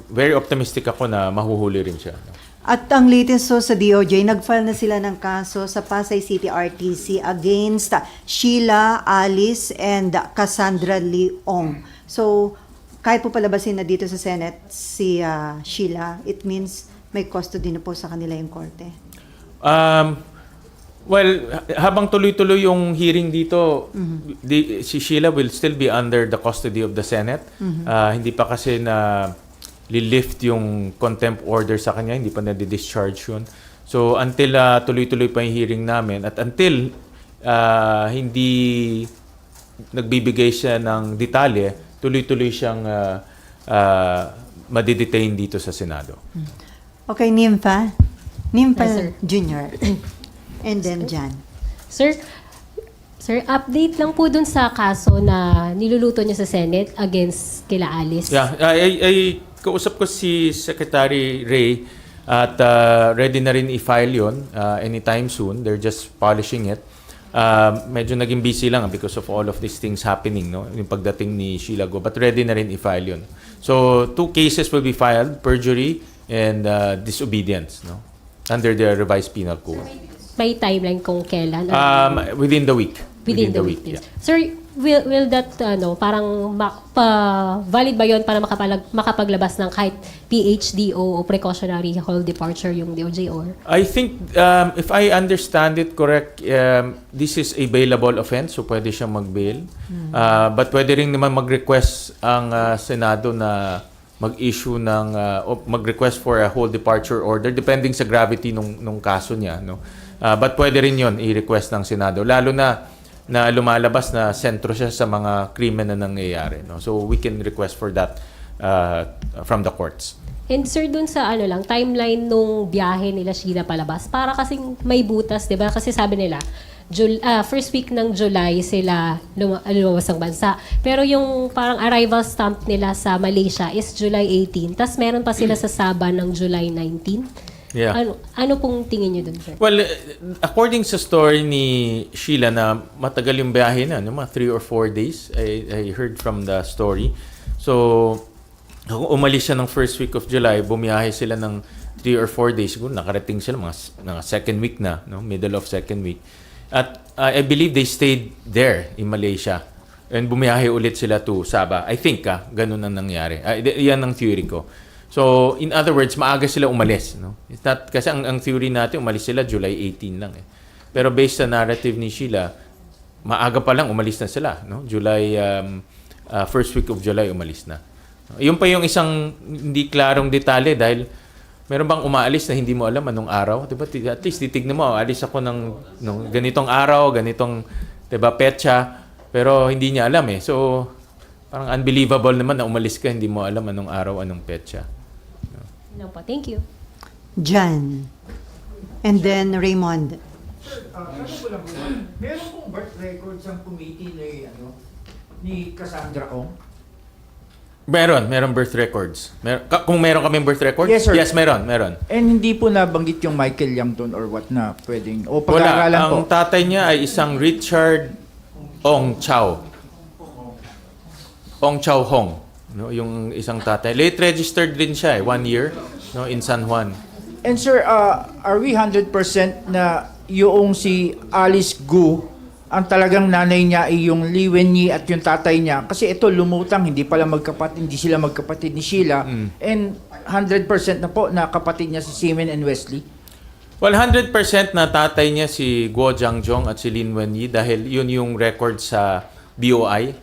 very optimistic ako na mahuhuli rin siya. At ang latest sa DOJ, nag-file na sila ng kaso sa Pasay City RTC against Sheila, Alice, and Cassandra Leong. So, kahit po palabasin na dito sa Senate si Sheila, it means may custody na po sa kanila yung korte. Well, habang tuloy-tuloy yung hearing dito, si Sheila will still be under the custody of the Senate. Hindi pa kasi na li-lift yung contempt order sa kanya, hindi pa na-discharge yun. So, until tuloy-tuloy pa yung hearing namin at until hindi nagbibigay siya ng detalye, tuloy-tuloy siyang madidetain dito sa Senado. Okay, Nympha. Nympha Yes, sir. Jr. And then Jan. Sir, update lang po dun sa kaso na niluluto niya sa Senate against kila Alice. Yeah, ay kausap ko si Secretary Ray at ready na rin i-file yun anytime soon. They're just polishing it. Medyo naging busy lang because of all of these things happening, no? Yung pagdating ni Sheila Go. But ready na rin i-file yun. So, 2 cases will be filed, perjury and disobedience, no? Under the revised penal code. May timeline kung kailan? Within the week. Within the week. yeah. Sir, will that parang valid ba yun para makapaglabas ng kahit PHD o precautionary hold departure yung DOJ or? I think, if I understand it correct, this is a bailable offense, so pwede siyang mag-bail. But pwede rin naman mag-request ang Senado na mag-issue ng, o mag-request for a whole departure order, depending sa gravity nung kaso niya. No? But pwede rin yun i-request ng Senado, lalo na lumalabas na sentro siya sa mga krimen na nangyayari. No? So we can request for that from the courts. And sir, dun sa timeline nung biyahe nila Sheila palabas, para kasing may butas, di ba? Kasi sabi nila, first week ng July sila lumabas ng bansa. Pero yung parang arrival stamp nila sa Malaysia is July 18. Tapos meron pa sila sa Sabah ng July 19. Yeah. Ano pong tingin niyo dun, sir? Well, according sa story ni Sheila na matagal yung biyahe na, mga 3 or 4 days, I heard from the story. So, kung umalis siya ng first week of July, bumiyahe sila ng 3 or 4 days, siguro nakarating sila mga second week na, no? Middle of second week. At I believe they stayed there in Malaysia. And bumiyahe ulit sila to Sabah. I think, ganun ang nangyari. Yan ang theory ko. So, in other words, maaga sila umalis. No? It's not, kasi ang theory natin, umalis sila July 18 lang. Pero based sa narrative ni Sheila, maaga pa lang umalis na sila. No? First week of July, umalis na. Yun pa yung isang hindi klarong detalye dahil meron bang umaalis na hindi mo alam anong araw? Diba? At least titignan mo, alis ako ng ganitong araw, ganitong petsa, pero hindi niya alam . So, parang unbelievable naman na umalis ka, hindi mo alam anong araw, anong petsa. No po, thank you. Jan. And then Raymond. Ano ko lang po, meron pong birth records ang committee ni Cassandra Ong? Meron birth records. Kung meron kaming birth records? Yes, sir. Yes, meron. And hindi po nabanggit yung Michael Yang doon or what na pwedeng, o Wala. pag-aaralan po? Ang tatay niya ay isang Richard Ong Chow. Ong Chow Hong. No, yung isang tatay. Late registered din siya 1 year, no, in San Juan. And sir, are we 100% na yung si Alice Gu ang talagang nanay niya ay yung Lee Wen-yi at yung tatay niya. Kasi ito lumutang, hindi sila magkapatid ni Sheila. And 100% na po na kapatid niya si Simen and Wesley. Well, 100% na tatay niya si Guo Jiangjong at si Lin Wenyi dahil yun yung record sa BOI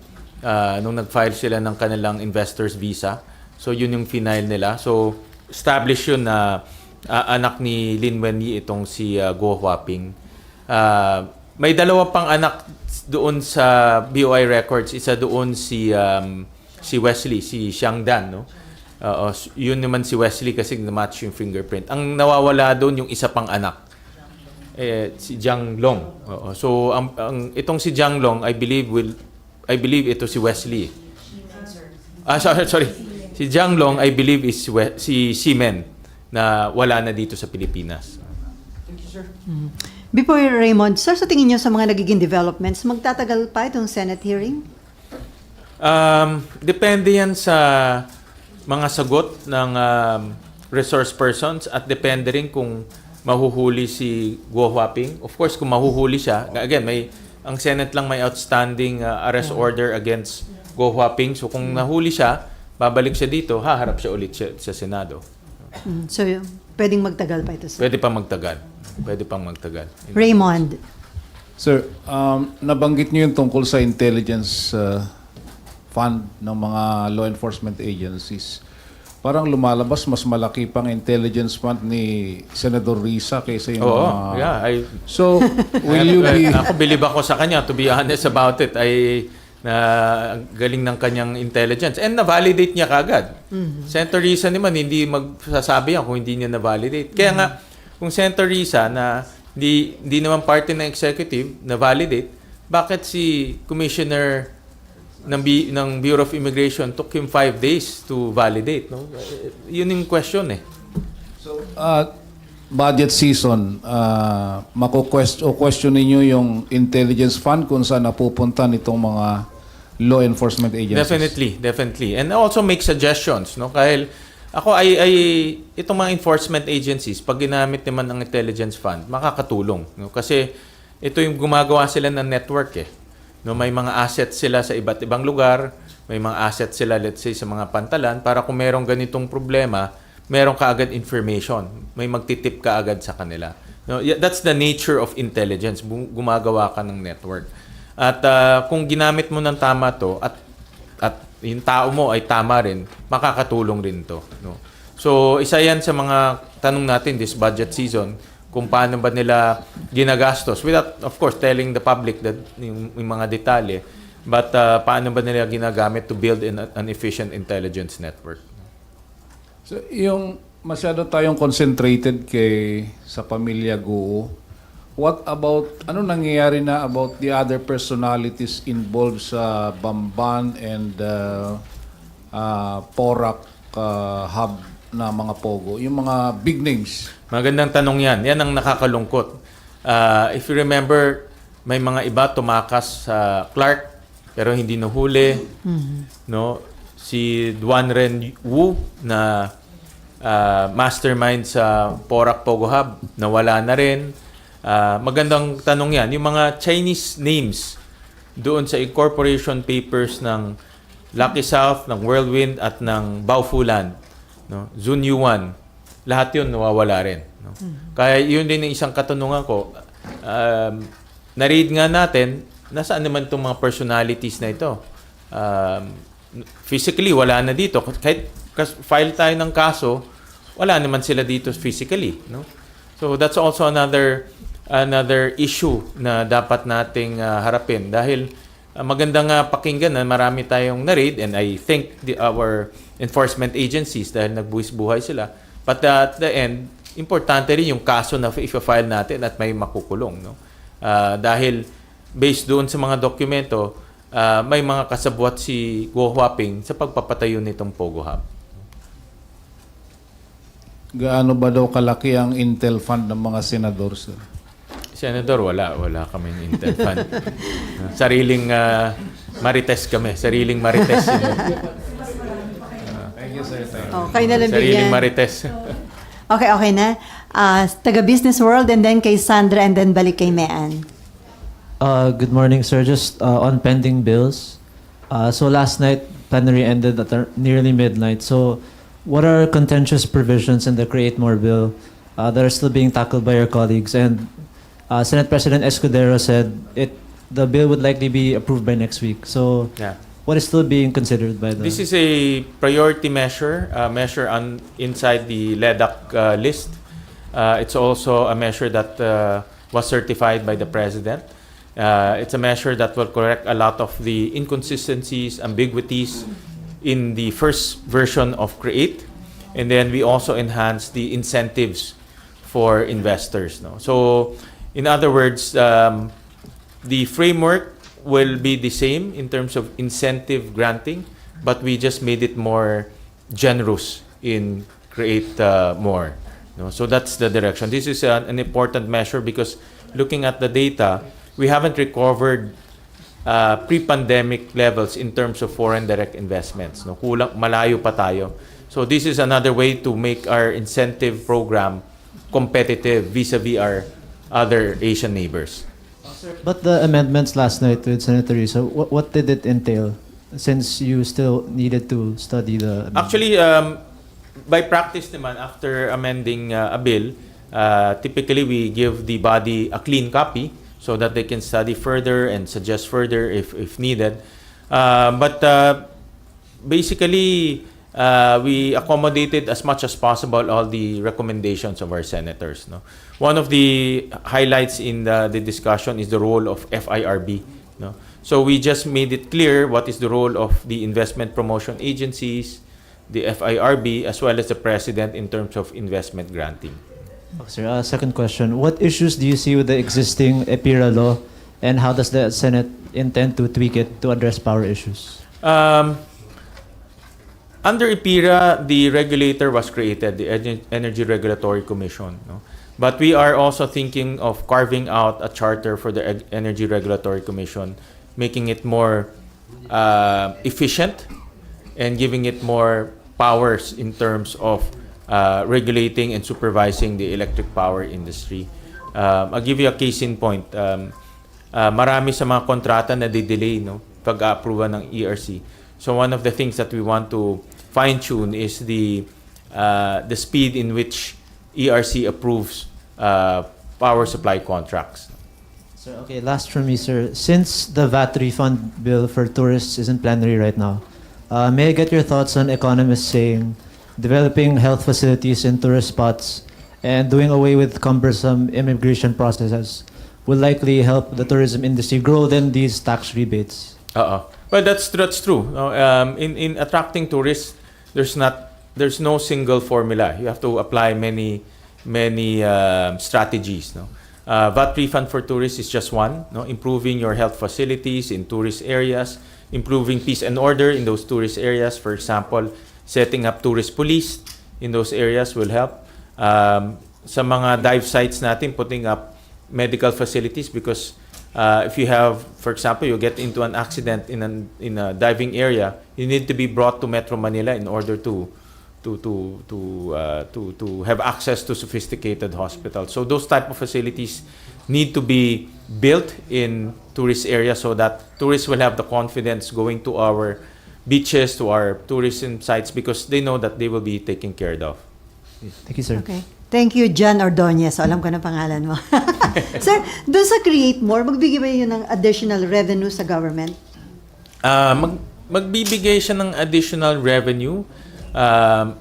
nung nag-file sila ng kanilang investor's visa. So yun yung final nila. So established yun na anak ni Lin Wenyi itong si Guo Huaping. May dalawa pang anak doon sa BOI records. Isa doon si Wesley, si Xiang Dan, no? Yun naman si Wesley kasi na-match yung fingerprint. Ang nawawala doon yung isa pang anak. Si Jiang Long. So itong si Jiang Long, I believe ito si Wesley. Sorry. Si Jiang Long, I believe is si Simen na wala na dito sa Pilipinas. Thank you, sir. Before Raymond, sir, sa tingin niyo sa mga nagiging developments, magtatagal pa itong Senate hearing? Depende yan sa mga sagot ng resource persons at depende rin kung mahuhuli si Guo Huaping. Of course, kung mahuhuli siya, again, ang Senate lang may outstanding arrest order against Guo Huaping. So kung nahuli siya, babalik siya dito, haharap siya ulit sa Senado. So, pwedeng magtagal pa ito, sir. Pwede pang magtagal. Raymond. Sir, nabanggit niyo yung tungkol sa intelligence fund ng mga law enforcement agencies. Parang lumalabas mas malaki pang intelligence fund ni Senator Risa kaysa yung Oo, mga... yeah. So, will you be... Ako believe ako sa kanya, to be honest about it, na galing ng kanyang intelligence. And na-validate niya kagad. Senator Risa naman, hindi magsasabi yan kung hindi niya na-validate. Kaya nga, kung Senator Risa na hindi naman parte ng executive na-validate, bakit si Commissioner ng Bureau of Immigration took him 5 days to validate? No? Yun yung question eh. So, budget season, question ninyo yung intelligence fund kung saan napupunta nitong mga law enforcement agencies? Definitely. And also make suggestions, no? Kahit ako itong mga enforcement agencies, pag ginamit naman ang intelligence fund, makakatulong, no? Kasi ito yung gumagawa sila ng network eh. No, may mga assets sila sa iba't ibang lugar, may mga assets sila let's say sa mga pantalan para kung merong ganitong problema, meron kaagad information. May magtitip kaagad sa kanila. No, that's the nature of intelligence. Gumagawa ka ng network. At kung ginamit mo ng tama to at yung tao mo ay tama rin, makakatulong rin to. No? So, isa yan sa mga tanong natin this budget season, kung paano ba nila ginagastos without, of course, telling the public that yung mga detalye, but paano ba nila ginagamit to build an efficient intelligence network. So, yung masyado tayong concentrated sa pamilya Guo, what about, ano nangyayari na about the other personalities involved sa Bamban and Porac hub na mga Pogo? Yung mga big names. Magandang tanong yan. Yan ang nakakalungkot. If you remember, may mga iba tumakas sa Clark pero hindi nahuli. No? Si Duan Ren Wu na mastermind sa Porac Pogo Hub, nawala na rin. Magandang tanong yan. Yung mga Chinese names doon sa incorporation papers ng Lucky South, ng Whirlwind at ng Baofulan, no? Zun Yuan, lahat yun nawawala rin. No? Kaya yun din yung isang katanungan ko. Na-read nga natin, nasaan naman itong mga personalities na ito? Physically, wala na dito. Kahit file tayo ng kaso, wala naman sila dito physically. No? So that's also another issue na dapat nating harapin. Dahil magandang pakinggan na marami tayong na-read and I think our enforcement agencies dahil nagbuhis-buhay sila. But at the end, importante rin yung kaso na i-file natin at may makukulong. No? Dahil based doon sa mga dokumento, may mga kasabwat si Guo Huaping sa pagpapatayo nitong Pogo Hub. Gaano ba daw kalaki ang Intel Fund ng mga senador, sir? Senador, wala kami Intel Fund. Sariling marites kami. Sariling marites. Thank you, sir. Kayo na lang Sariling bigyan. marites. Okay na. Taga Business World and then kay Sandra and then balik kay Mean. Good morning, sir. Just on pending bills. So last night, plenary ended at nearly midnight. So what are contentious provisions in the Create More bill that are still being tackled by your colleagues? And Senate President Escudero said the bill would likely be approved by next week. So Yeah. what is still being considered by the... This is a priority measure, inside the LEDAC list. It's also a measure that was certified by the President. It's a measure that will correct a lot of the inconsistencies, ambiguities in the first version of Create. And then we also enhance the incentives for investors. No? So, in other words, the framework will be the same in terms of incentive granting, but we just made it more generous in Create More. No? So that's the direction. This is an important measure because looking at the data, we haven't recovered pre-pandemic levels in terms of foreign direct investments. No? Malayo pa tayo. So this is another way to make our incentive program competitive vis-a-vis our other Asian neighbors. But the amendments last night with Senator Risa, what did it entail? Since you still needed to study the... Actually, by practice naman, after amending a bill, typically we give the body a clean copy so that they can study further and suggest further if needed. But basically, we accommodated as much as possible all the recommendations of our senators. No? One of the highlights in the discussion is the role of FIRB. No? So we just made it clear what is the role of the investment promotion agencies, the FIRB, as well as the President in terms of investment granting. Okay, sir. Second question. What issues do you see with the existing EPIRA law, and how does the Senate intend to tweak it to address power issues? Under EPIRA, the regulator was created, the Energy Regulatory Commission. No? But we are also thinking of carving out a charter for the Energy Regulatory Commission, making it more efficient and giving it more powers in terms of regulating and supervising the electric power industry. I'll give you a case in point. Marami sa mga kontrata na di-delay, no, pag-approve ng ERC. So one of the things that we want to fine-tune is the speed in which ERC approves power supply contracts. Sir, okay, last from me, sir. Since the VAT refund bill for tourists is in plenary right now, may I get your thoughts on economists saying developing health facilities in tourist spots and doing away with cumbersome immigration processes will likely help the tourism industry grow than these tax rebates? Well, that's true. In attracting tourists, there's no single formula. You have to apply many strategies. No? VAT refund for tourists is just one. No? Improving your health facilities in tourist areas, improving peace and order in those tourist areas. For example, setting up tourist police in those areas will help. Sa mga dive sites natin, putting up medical facilities because if you have, for example, you get into an accident in a diving area, you need to be brought to Metro Manila in order to have access to sophisticated hospitals. So those type of facilities need to be built in tourist areas so that tourists will have the confidence going to our beaches, to our tourism sites because they know that they will be taken care of. Thank you, sir. Okay. Thank you, John Ordonez. So, alam ko na pangalan mo. Sir, doon sa Create More, magbigay ba yun ng additional revenue sa government? Magbibigay siya ng additional revenue,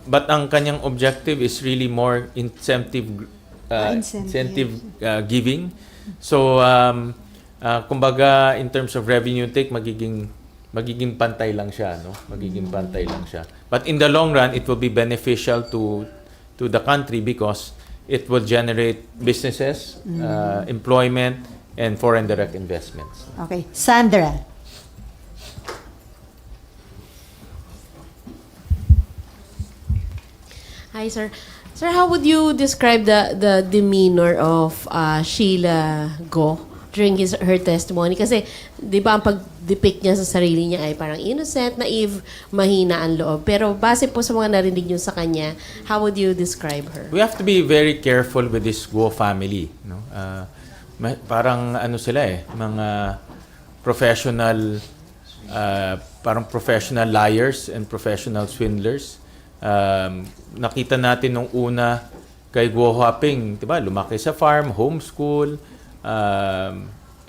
but ang kanyang objective is really more incentive giving. So, kumbaga, in terms of revenue take, magiging pantay lang siya, no? Magiging pantay lang siya. But in the long run, it will be beneficial to the country because it will generate businesses, employment, and foreign direct investments. Okay. Sandra. Hi, sir. Sir, how would you describe the demeanor of Sheila Go during her testimony? Kasi, di ba, ang pag-depict niya sa sarili niya ay parang innocent, naive, mahina ang loob. Pero base po sa mga narinig niyo sa kanya, how would you describe her? We have to be very careful with this Go family. No? parang ano sila mga professional, parang professional liars and professional swindlers. Nakita natin nung una kay Guo Huaping, 'di ba? Lumaki sa farm, homeschool,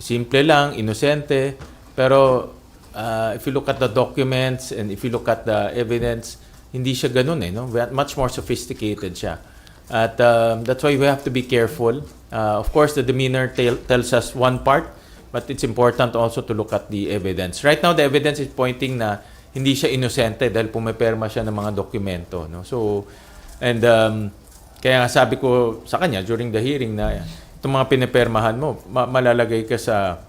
simple lang, inosente. Pero if you look at the documents and if you look at the evidence, hindi siya ganun no? Much more sophisticated siya. At that's why we have to be careful. Of course, the demeanor tells us one part, but it's important also to look at the evidence. Right now, the evidence is pointing na hindi siya inosente dahil pumiperma siya ng mga dokumento. No? So, and kaya nga sabi ko sa kanya during the hearing na itong mga pinipermahan mo, malalagay ka sa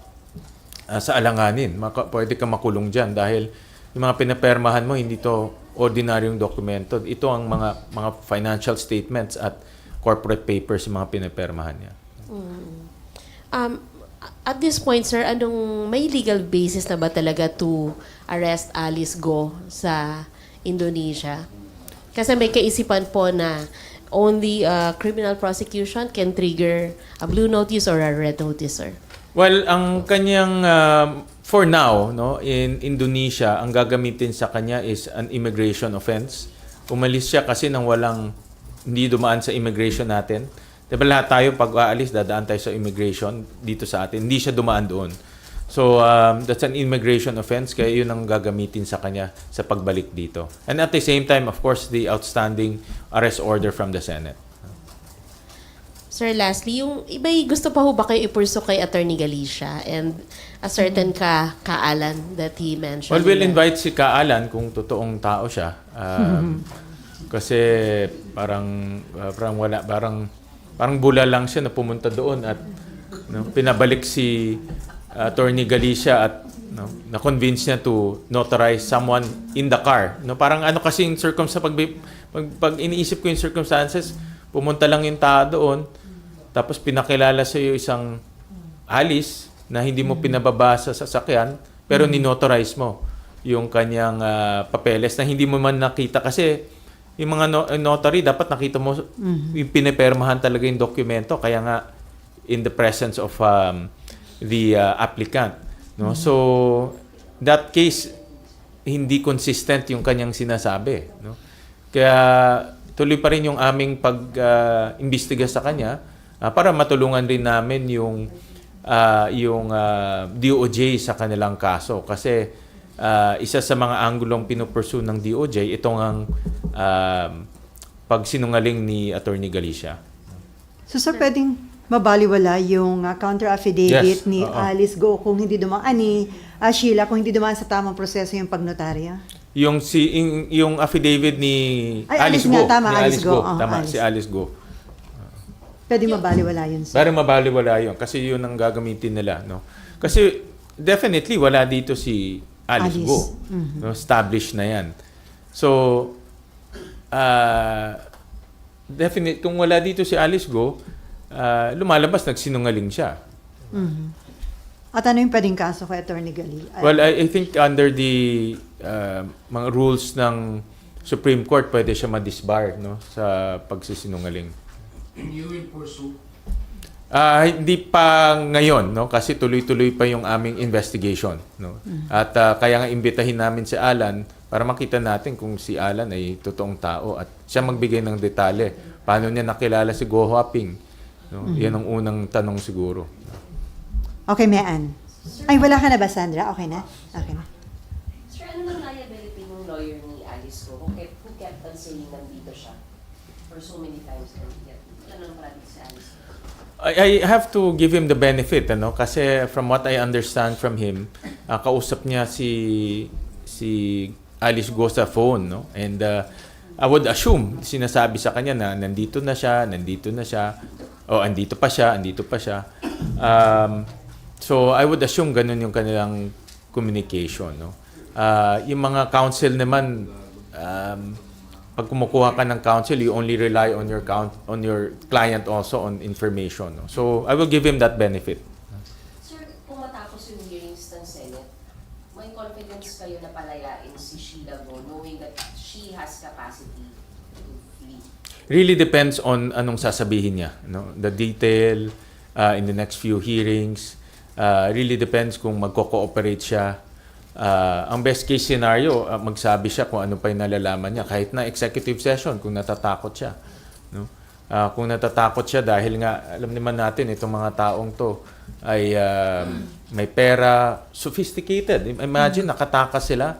alanganin. Pwede ka makulong dyan dahil yung mga pinapermahan mo, hindi to ordinaryong dokumento. Ito ang mga financial statements at corporate papers yung mga pinapermahan niya. At this point, sir, may legal basis na ba talaga to arrest Alice Go sa Indonesia? Kasi may kaisipan po na only criminal prosecution can trigger a blue notice or a red notice, sir. Well, ang kanyang for now, no, in Indonesia, ang gagamitin sa kanya is an immigration offense. Umalis siya kasi nang hindi dumaan sa immigration natin. Diba lahat tayo pag aalis, dadaan tayo sa immigration dito sa atin. Hindi siya dumaan doon. So, that's an immigration offense, kaya yun ang gagamitin sa kanya sa pagbalik dito. And at the same time, of course, the outstanding arrest order from the Senate. Sir, lastly, yung iba'y gusto pa ho ba kayo ipurso kay Attorney Galicia and a certain Kaalan that he mentioned? Well, we'll invite si Kaalan kung totoong tao siya. Kasi parang bula lang siya na pumunta doon at pinabalik si Attorney Galicia at na-convince niya to notarize someone in the car. Parang kasi yung pag iniisip ko yung circumstances, pumunta lang yung tao doon, tapos pinakilala sa iyo isang Alice na hindi mo pinababa sa sasakyan, pero ninotarize mo yung kanyang papeles na hindi mo man nakita. Kasi yung mga notary, dapat nakita mo yung pinipermahan talaga yung dokumento. Kaya nga, in the presence of the applicant. No? So, that case, hindi consistent yung kanyang sinasabi. No? Kaya, tuloy pa rin yung aming pag-imbestiga sa kanya para matulungan rin namin yung DOJ sa kanilang kaso. Kasi isa sa mga anggulong pinupursue ng DOJ, itong ang pagsinungaling ni Attorney Galicia. So, sir, pwedeng mabaliwala yung counter-affidavit Yes, ni Alice Go kung hindi dumaan ni Sheila, kung hindi dumaan sa tamang proseso yung pagnotarya? Yung affidavit ni Alice Go. nga, tama, ni Alice Go. Tama, Alice. si Alice Go. Pwede mabaliwala yun, sir. Parang mabaliwala yun kasi yun ang gagamitin nila. No? Kasi definitely wala dito si Alice Go. No? Established na yan. So, definitely, kung wala dito si Alice Go, lumalabas, nagsinungaling siya. At ano yung pwedeng kaso kay Attorney Gali? Well, I think under the mga rules ng Supreme Court, pwede siya ma-disbar sa pagsisinungaling. You will pursue? Hindi pa ngayon, kasi tuloy-tuloy pa yung aming investigation. At kaya nga imbitahin namin si Alan para makita natin kung si Alan ay totoong tao at siya magbigay ng detalye. Paano niya nakilala si Go Huaping? Yan ang unang tanong siguro. Okay, Mean. Ay, wala ka na ba, Sandra? Okay na? Okay na. Sir, ano ang liability ng lawyer ni Alice Go? Who kept on saying nandito siya for so many times? Ano ang parating si Alice Go? I have to give him the benefit, kasi from what I understand from him, kausap niya si Alice Go sa phone, and I would assume, sinasabi sa kanya na nandito na siya, o andito pa siya. So I would assume ganun yung kanilang communication. Yung mga counsel naman, pag kumukuha ka ng counsel, you only rely on your client also on information. So I will give him that benefit. Sir, kung matapos yung hearings ng Senate, may confidence kayo na palayain si Sheila Go knowing that she has capacity to flee? Really depends on anong sasabihin niya. The detail, in the next few hearings. Really depends kung magko-cooperate siya. Ang best case scenario, magsabi siya kung ano pa yung nalalaman niya kahit na executive session kung natatakot siya. No? Kung natatakot siya dahil nga alam naman natin itong mga taong to ay may pera, sophisticated. Imagine nakatakas sila.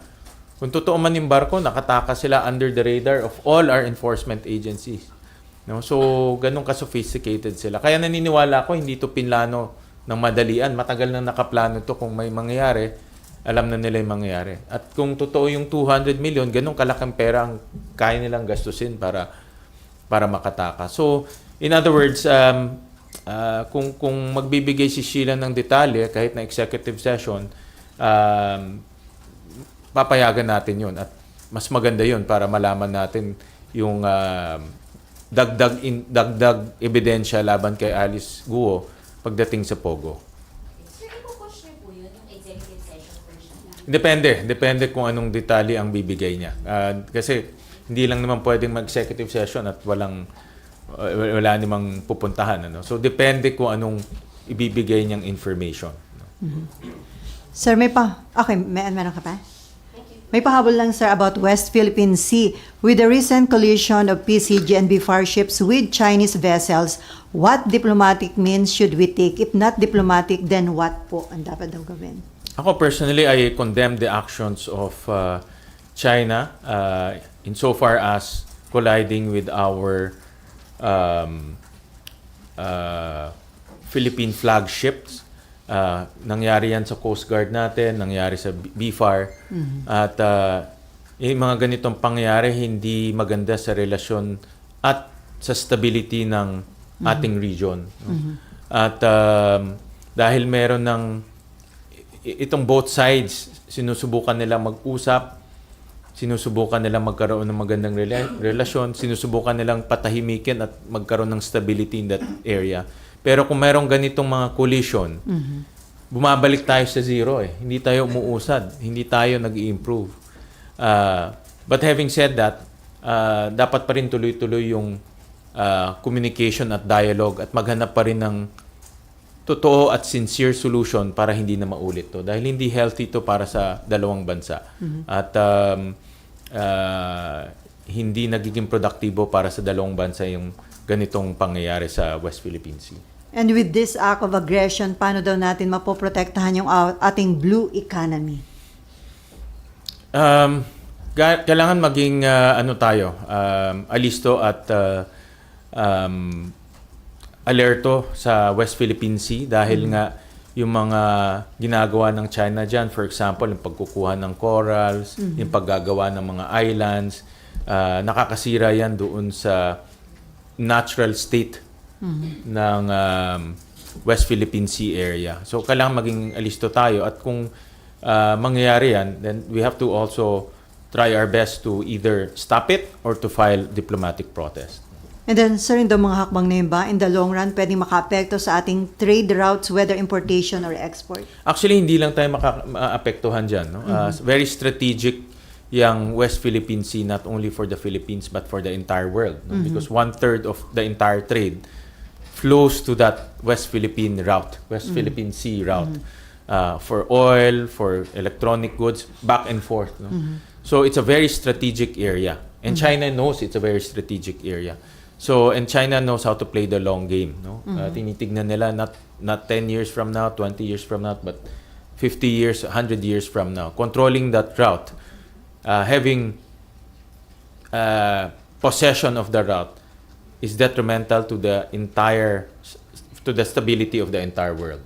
Kung totoo man yung barko, nakatakas sila under the radar of all our enforcement agencies. No? So, ganun ka-sophisticated sila. Kaya naniniwala ko, hindi to pinlano ng madalian. Matagal na nakaplano to kung may mangyayari. Alam na nila yung mangyayari. At kung totoo yung 200 million, ganun kalaking pera ang kaya nilang gastusin para makatakas. So, in other words, kung magbibigay si Sheila ng detalye, kahit na executive session, papayagan natin yun. At mas maganda yun para malaman natin yung dagdag ebidensya laban kay Alice Guo pagdating sa Pogo. Sir, ipupush niyo po yun, yung executive session version lang? Depende kung anong detalye ang bibigay niya. Kasi hindi lang naman pwedeng mag-executive session at wala namang pupuntahan. Ano? So, depende kung anong ibibigay niyang information. Sir, meron ka pa? May pahabol lang, sir, about West Philippine Sea. With the recent collision of PCG and BFAR ships with Chinese vessels, what diplomatic means should we take? If not diplomatic, then what po ang dapat daw gawin? Ako personally, I condemn the actions of China insofar as colliding with our Philippine flagships. Nangyari yan sa Coast Guard natin, nangyari sa BFAR. At yung mga ganitong pangyayari hindi maganda sa relasyon at sa stability ng ating region. At dahil meron ng itong both sides, sinusubukan nila mag-usap, sinusubukan nilang magkaroon ng magandang relasyon, sinusubukan nilang patahimikin at magkaroon ng stability in that area. Pero kung mayroong ganitong mga collision, bumabalik tayo sa zero eh. Hindi tayo umuusad, hindi tayo nag-i-improve. But having said that, dapat pa rin tuloy-tuloy yung communication at dialogue at maghanap pa rin ng totoo at sincere solution para hindi na maulit to. Dahil hindi healthy to para sa dalawang bansa. At hindi nagiging produktibo para sa dalawang bansa yung ganitong pangyayari sa West Philippine Sea. And with this act of aggression, paano daw natin mapoprotektahan yung ating blue economy? Kailangan maging alisto at alerto sa West Philippine Sea dahil nga yung mga ginagawa ng China dyan, for example, yung pagkukuha ng corals, yung paggagawa ng mga islands, nakakasira yan doon sa natural state ng West Philippine Sea area. So, kailangan maging alisto tayo at kung mangyayari yan, then we have to also try our best to either stop it or to file diplomatic protest. And then, sir, in the mga hakbang na yun ba, in the long run, pwedeng maka-apekto sa ating trade routes, whether importation or export? Actually, hindi lang tayo maka-apektuhan dyan. No? Very strategic yung West Philippine Sea, not only for the Philippines, but for the entire world. No? Because 1/3 of the entire trade flows to that West Philippine route, West Philippine Sea route, for oil, for electronic goods, back and forth. No? So, it's a very strategic area. And China knows it's a very strategic area. So, and China knows how to play the long game. No? Tinitignan nila not 10 years from now, 20 years from now, but 50 years, 100 years from now. Controlling that route, having possession of the route is detrimental to the stability of the entire world.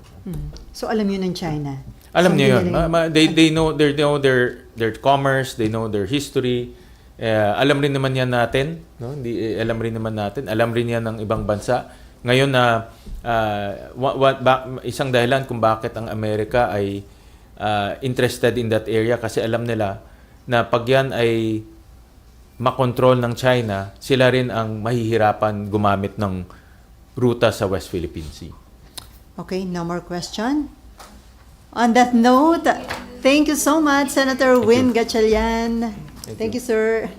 So, alam yun ng China? Alam niyo yun. They know their commerce, they know their history. Alam rin naman yan natin, no? Alam rin naman natin, alam rin yan ng ibang bansa. Ngayon na isang dahilan kung bakit ang Amerika ay interested in that area kasi alam nila na pag yan ay makontrol ng China, sila rin ang mahihirapan gumamit ng ruta sa West Philippine Sea. Okay, no more question? On that note, thank you so much, Senator Win Gatchalian. Thank you, sir.